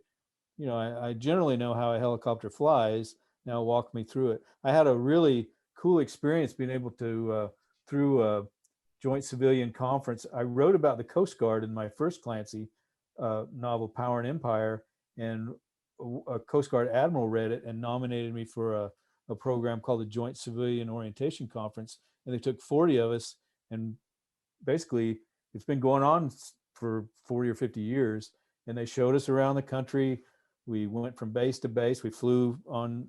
I generally know how a helicopter flies. Now walk me through it. I had a really cool experience being able to, through a joint civilian conference, I wrote about the Coast Guard in my first Clancy novel, Power and Empire, and a Coast Guard admiral read it and nominated me for a program called the Joint Civilian Orientation Conference. And they took 40 of us, and basically it's been going on for 40 or 50 years. And they showed us around the country. We went from base to base. We flew on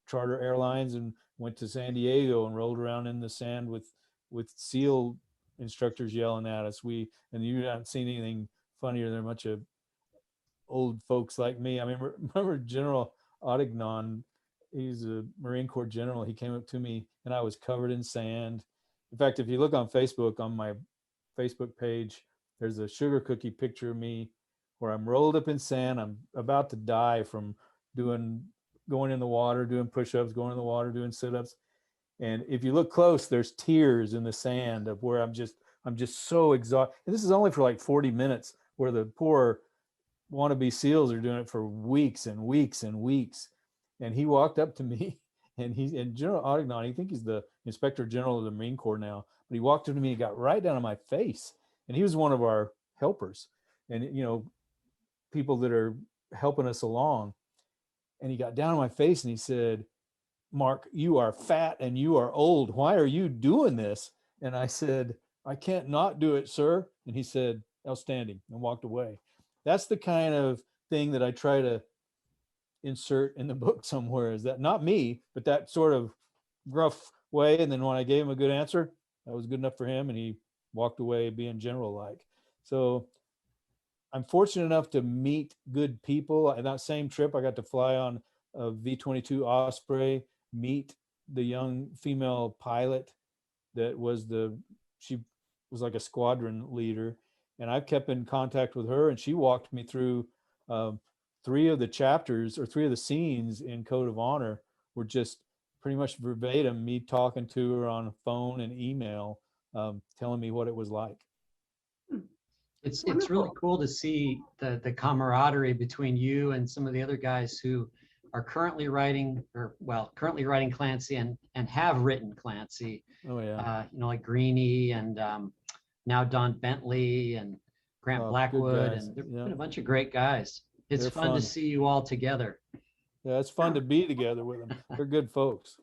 charter airlines and went to San Diego and rolled around in the sand with SEAL instructors yelling at us. And you haven't seen anything funnier than a bunch of old folks like me. I mean, remember General Adignon? He's a Marine Corps general. He came up to me and I was covered in sand. In fact, if you look on Facebook, on my Facebook page, there's a sugar cookie picture of me where I'm rolled up in sand. I'm about to die from going in the water, doing push-ups, going in the water, doing sit-ups. And if you look close, there's tears in the sand of where I'm just so exhausted. And this is only for like 40 minutes, where the poor wannabe SEALs are doing it for weeks and weeks and weeks. And he walked up to me, and General Audignon, I think he's the Inspector General of the Marine Corps now, but he walked up to me and got right down on my face. And he was one of our helpers, and people that are helping us along. And he got down on my face and he said, "Mark, you are fat and you are old. Why are you doing this?" And I said, "I can't not do it, sir." And he said, "Outstanding," and walked away. That's the kind of thing that I try to insert in the book somewhere, is that not me, but that sort of gruff way. And then when I gave him a good answer, that was good enough for him, and he walked away being general-like. So I'm fortunate enough to meet good people. On that same trip, I got to fly on a V-22 Osprey, meet the young female pilot that she was like a squadron leader. And I've kept in contact with her, and she walked me through 3 of the chapters, or 3 of the scenes in Code of Honor were just pretty much verbatim me talking to her on phone and email, telling me what it was like. It's really Wonderful. cool to see the camaraderie between you and some of the other guys who are currently writing Clancy and have written Clancy. Oh yeah. Like Greenie and now Don Bentley and Grant Oh, good Blackwood, guys. and there've Yeah. been a bunch of great guys. It's They're fun to fun. see you all together. Yeah, it's fun to be together with them. They're good folks.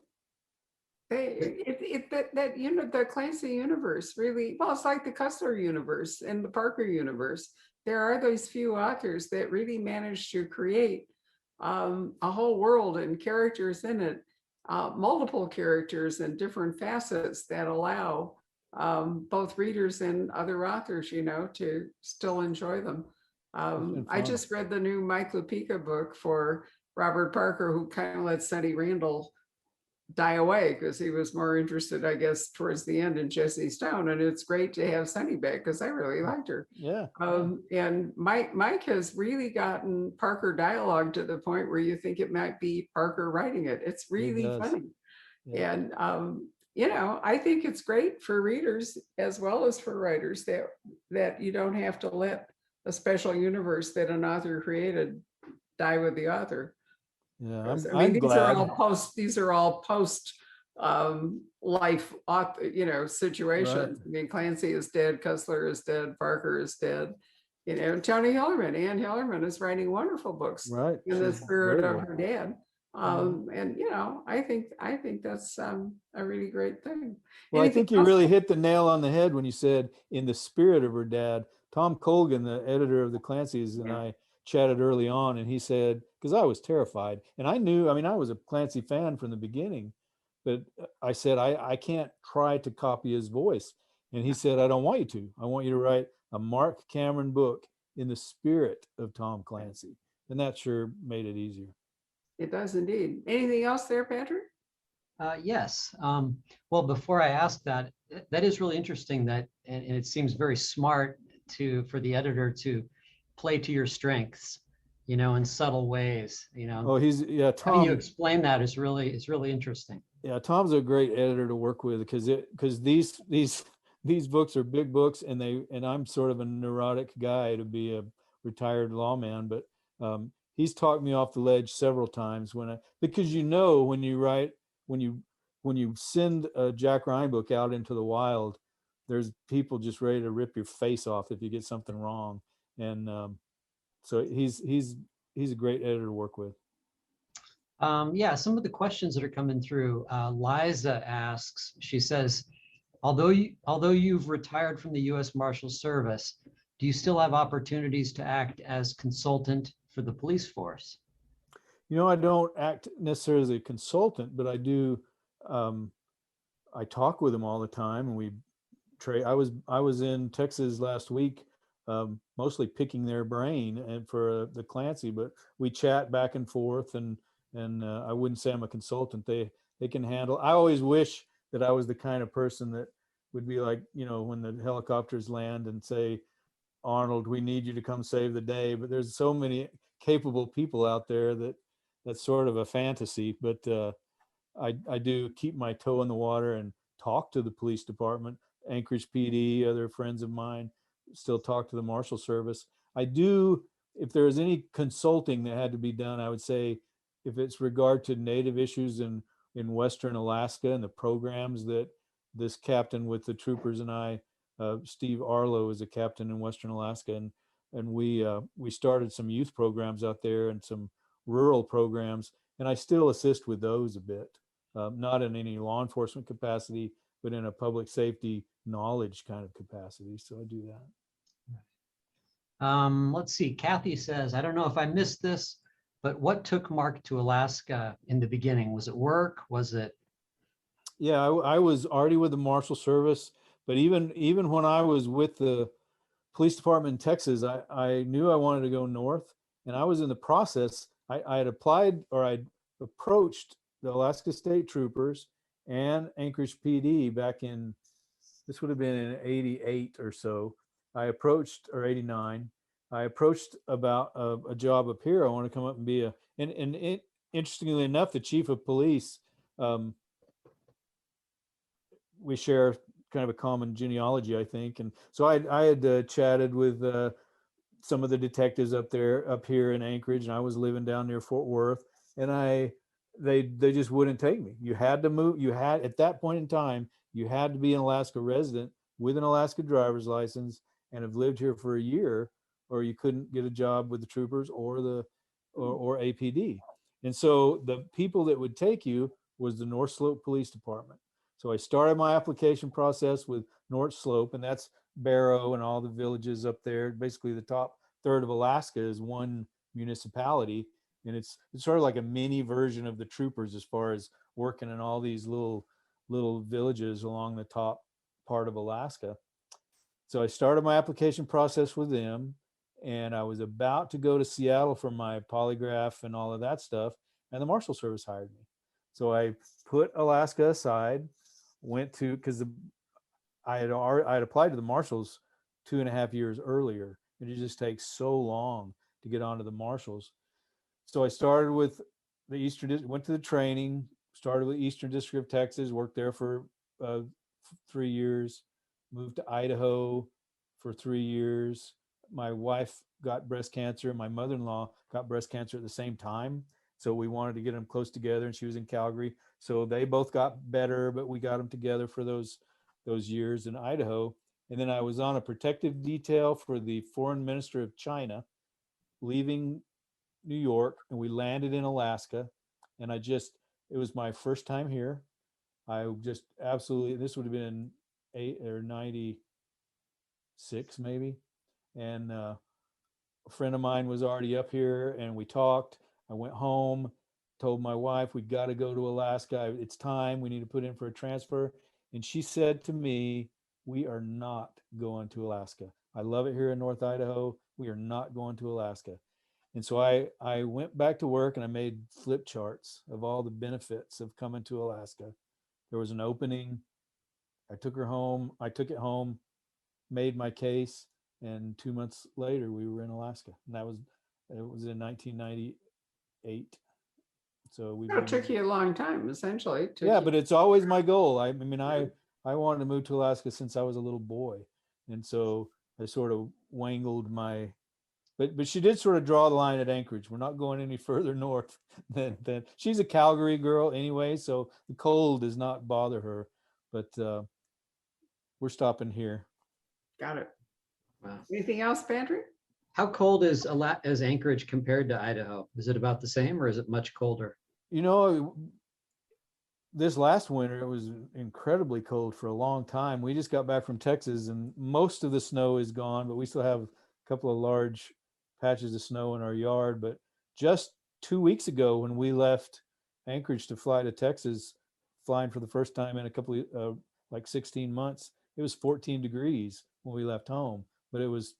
The Clancy universe really, well, it's like the Cussler universe and the Parker universe. There are those few authors that really manage to create a whole world and characters in it, multiple characters and different facets that allow both readers and other authors, to still enjoy them. I just read the new Mike Lupica book for Robert Parker, who kind of let Sonny Randall die away because he was more interested, I guess, towards the end in Jessie Stone. And it's great to have Sonny back because I really liked her. Yeah. And Mike has really gotten Parker dialogue to the point where you think it might be Parker writing it. It's really funny. Yeah. And I think it's great for readers as well as for writers that you don't have to let a special universe that an author created die with the author. Yeah, I'm glad. These are all post life, situations. Right. I mean, Clancy is dead, Cussler is dead, Parker is dead. Tony Hillerman, Ann Hillerman is writing wonderful books in the spirit of her dad. And I think that's a really great thing. Well, I think you really hit the nail on the head when you said in the spirit of her dad. Tom Colgan, the editor of the Clancy's, and I chatted early on, and he said, because I was terrified, and I was a Clancy fan from the beginning, but I said, I can't try to copy his voice. And he said, I don't want you to. I want you to write a Mark Cameron book in the spirit of Tom Clancy. And that sure made it easier. It does indeed. Anything else there, Patrick? Yes. Well, before I ask that is really interesting and it seems very smart for the editor to play to your strengths, in subtle ways, Oh, Tom. Having you explain that is really interesting. Yeah, Tom's a great editor to work with because these books are big books, and I'm sort of a neurotic guy to be a retired lawman, but he's talked me off the ledge several times because when you write, when you send a Jack Ryan book out into the wild, there's people just ready to rip your face off if you get something wrong. And so he's a great editor to work with. Some of the questions that are coming through, Liza asks, she says, although you've retired from the U.S. Marshals Service, do you still have opportunities to act as consultant for the police force? I don't act necessarily as a consultant, but I do. I talk with them all the time, and we trade. I was in Texas last week, mostly picking their brain and for the Clancy, but we chat back and forth, and I wouldn't say I'm a consultant. They can handle. I always wish that I was the kind of person that would be like, when the helicopters land and say, Arnold, we need you to come save the day. But there's so many capable people out there that that's sort of a fantasy. But I do keep my toe in the water and talk to the police department, Anchorage PD, other friends of mine, still talk to the Marshal Service. I do, if there's any consulting that had to be done, I would say if it's regard to Native issues in Western Alaska and the programs that this captain with the troopers and I, Steve Arlo is a captain in Western Alaska, and we started some youth programs out there and some rural programs, and I still assist with those a bit, not in any law enforcement capacity, but in a public safety knowledge kind of capacity. So I do that. Let's see. Kathy says, I don't know if I missed this, but what took Mark to Alaska in the beginning? Was it work? Was it? Yeah, I was already with the Marshal Service, but even when I was with the police department in Texas, I knew I wanted to go north, and I was in the process. I had applied, or I'd approached the Alaska State Troopers and Anchorage PD back in, this would have been in 88 or so. I approached, or 89. I approached about a job up here. I want to come up and be and interestingly enough, the chief of police, we share kind of a common genealogy, I think. And so I had chatted with some of the detectives up here in Anchorage, and I was living down near Fort Worth, and they just wouldn't take me. You had to move. You had, at that point in time, you had to be an Alaska resident with an Alaska driver's license and have lived here for a year, or you couldn't get a job with the troopers or or APD. And so the people that would take you was the North Slope Police Department. So I started my application process with North Slope, and that's Barrow and all the villages up there. Basically, the top third of Alaska is one municipality, and it's sort of like a mini version of the troopers as far as working in all these little villages along the top part of Alaska. So I started my application process with them, and I was about to go to Seattle for my polygraph and all of that stuff, and the Marshal Service hired me. So I put Alaska aside, went to, because I had applied to the Marshals 2.5 years earlier, and it just takes so long to get onto the Marshals. So I started with the Eastern, went to the training, started with Eastern District of Texas, worked there for 3 years, moved to Idaho for 3 years. My wife got breast cancer. My mother-in-law got breast cancer at the same time. So we wanted to get them close together, and she was in Calgary. So they both got better, but we got them together for those years in Idaho. And then I was on a protective detail for the foreign minister of China, leaving New York, and we landed in Alaska. And it was my first time here. I just absolutely, this would have been 96 maybe. And a friend of mine was already up here, and we talked. I went home, told my wife, we got to go to Alaska. It's time. We need to put in for a transfer. And she said to me, we are not going to Alaska. I love it here in North Idaho. We are not going to Alaska. And so I went back to work, and I made flip charts of all the benefits of coming to Alaska. There was an opening. I took it home, made my case, and 2 months later we were in Alaska. And it was in 1998. So it took you a long time, essentially. Yeah, but it's always my goal. I mean, I wanted to move to Alaska since I was a little boy. And so I sort of wangled my, but she did sort of draw the line at Anchorage. We're not going any further north than she's a Calgary girl anyway. So the cold does not bother her, but we're stopping here. Got it. Wow. Anything else, Patrick? How cold is Anchorage compared to Idaho? Is it about the same, or is it much colder? You know, this last winter, it was incredibly cold for a long time. We just got back from Texas, and most of the snow is gone, but we still have a couple of large patches of snow in our yard. But just 2 weeks ago, when we left Anchorage to fly to Texas, flying for the first time in a couple of like 16 months, it was 14 degrees when we left home, but it was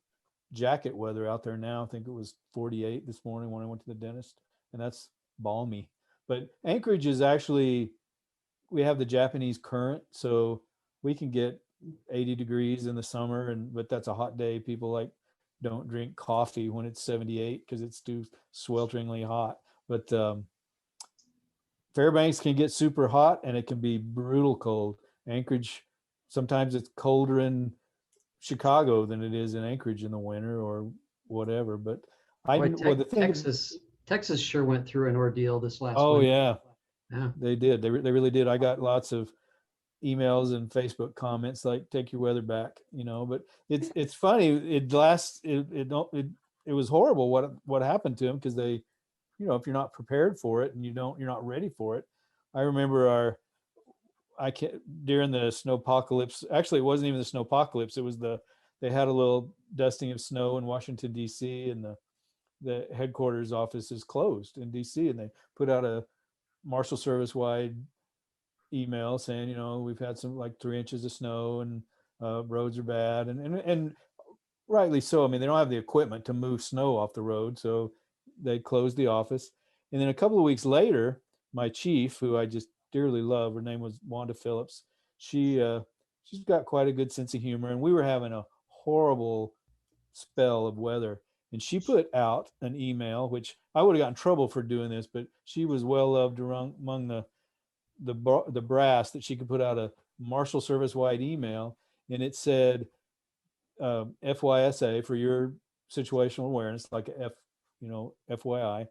jacket weather out there now. I think it was 48 this morning when I went to the dentist, and that's balmy. But Anchorage is actually, we have the Japanese current, so we can get 80 degrees in the summer, but that's a hot day. People like don't drink coffee when it's 78 because it's too swelteringly hot. But Fairbanks can get super hot and it can be brutal cold. Anchorage, sometimes it's colder in Chicago than it is in Anchorage in the winter or whatever. But Boy, the thing, Texas sure went through an ordeal this last oh winter. yeah, Yeah. they did. They really did. I got lots of emails and Facebook comments like "Take your weather back," But it's funny. It was horrible what happened to them because they, if you're not prepared for it and you're not ready for it. I remember during the snowpocalypse. Actually, it wasn't even the snowpocalypse. It was they had a little dusting of snow in Washington D.C. and the headquarters office is closed in D.C. and they put out a Marshal Service wide email saying, we've had some like 3 inches of snow and roads are bad and rightly so. I mean, they don't have the equipment to move snow off the road, so they closed the office. And then a couple of weeks later, my chief, who I just dearly love, her name was Wanda Phillips. She's got quite a good sense of humor, and we were having a horrible spell of weather. And she put out an email, which I would have gotten in trouble for doing this, but she was well loved among the brass, that she could put out a Marshal Service wide email, and it said, FYSA, for your situational awareness, like FYI.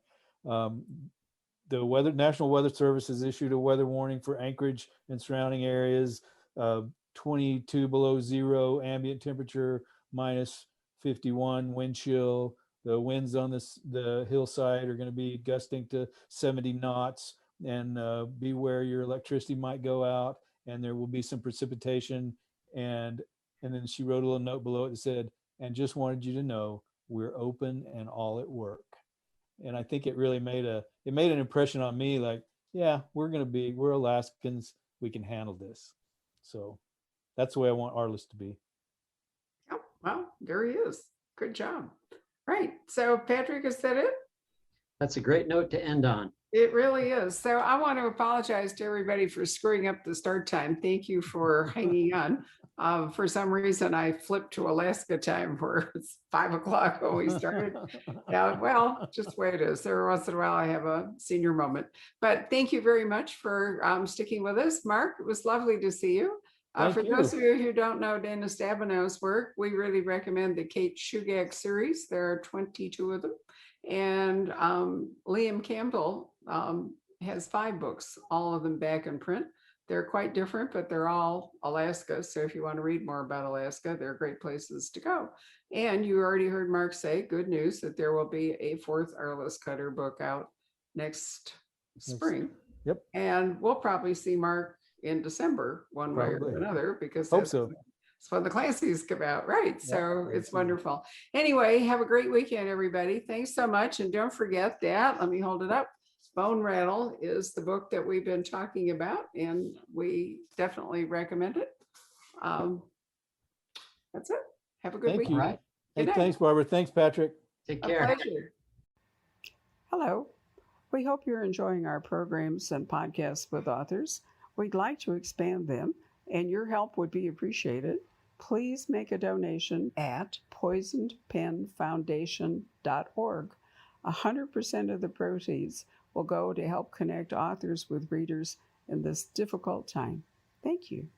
The National Weather Service has issued a weather warning for Anchorage and surrounding areas. 22 below zero ambient temperature, minus 51 wind chill. The winds on the hillside are going to be gusting to 70 knots, and beware your electricity might go out, and there will be some precipitation. And then she wrote a little note below it that said, "And just wanted you to know we're open and all at work." And I think it really made an impression on me, like, yeah, we're Alaskans, we can handle this. So that's the way I want our list to be. Oh, well, there he is. Good job. Right. So Patrick, is that it? That's a great note to end on. It really is. So I want to apologize to everybody for screwing up the start time. Thank you for hanging on. For some reason, I flipped to Alaska time where it's 5 o'clock when we started. Yeah, well, just the way it is. Every once in a while, I have a senior moment. But thank you very much for sticking with us. Mark, it was lovely to see you. For those of you who don't know Dana Stabenow's work, we really recommend the Kate Shugak series. There are 22 of them. And Liam Campbell has 5 books, all of them back in print. They're quite different, but they're all Alaska. So if you want to read more about Alaska, they're great places to go. And you already heard Mark say, good news, that there will be a 4th Arliss Cutter book out next spring. Yep. And we'll probably see Mark in December, one way or another, because Hope so. it's when the Clancy's come out, right? So Yeah, it's wonderful. Anyway, have a great weekend, everybody. Thanks so much. And don't forget that, let me hold it up. Bone Rattle is the book that we've been talking about, and we definitely recommend it. That's it. Have a good week. Thank you. Right. Hey, thanks, Barbara. Thanks, Patrick. Take care. A pleasure. Hello. We hope you're enjoying our programs and podcasts with authors. We'd like to expand them, and your help would be appreciated. Please make a donation at poisonedpenfoundation.org. 100% of the proceeds will go to help connect authors with readers in this difficult time. Thank you.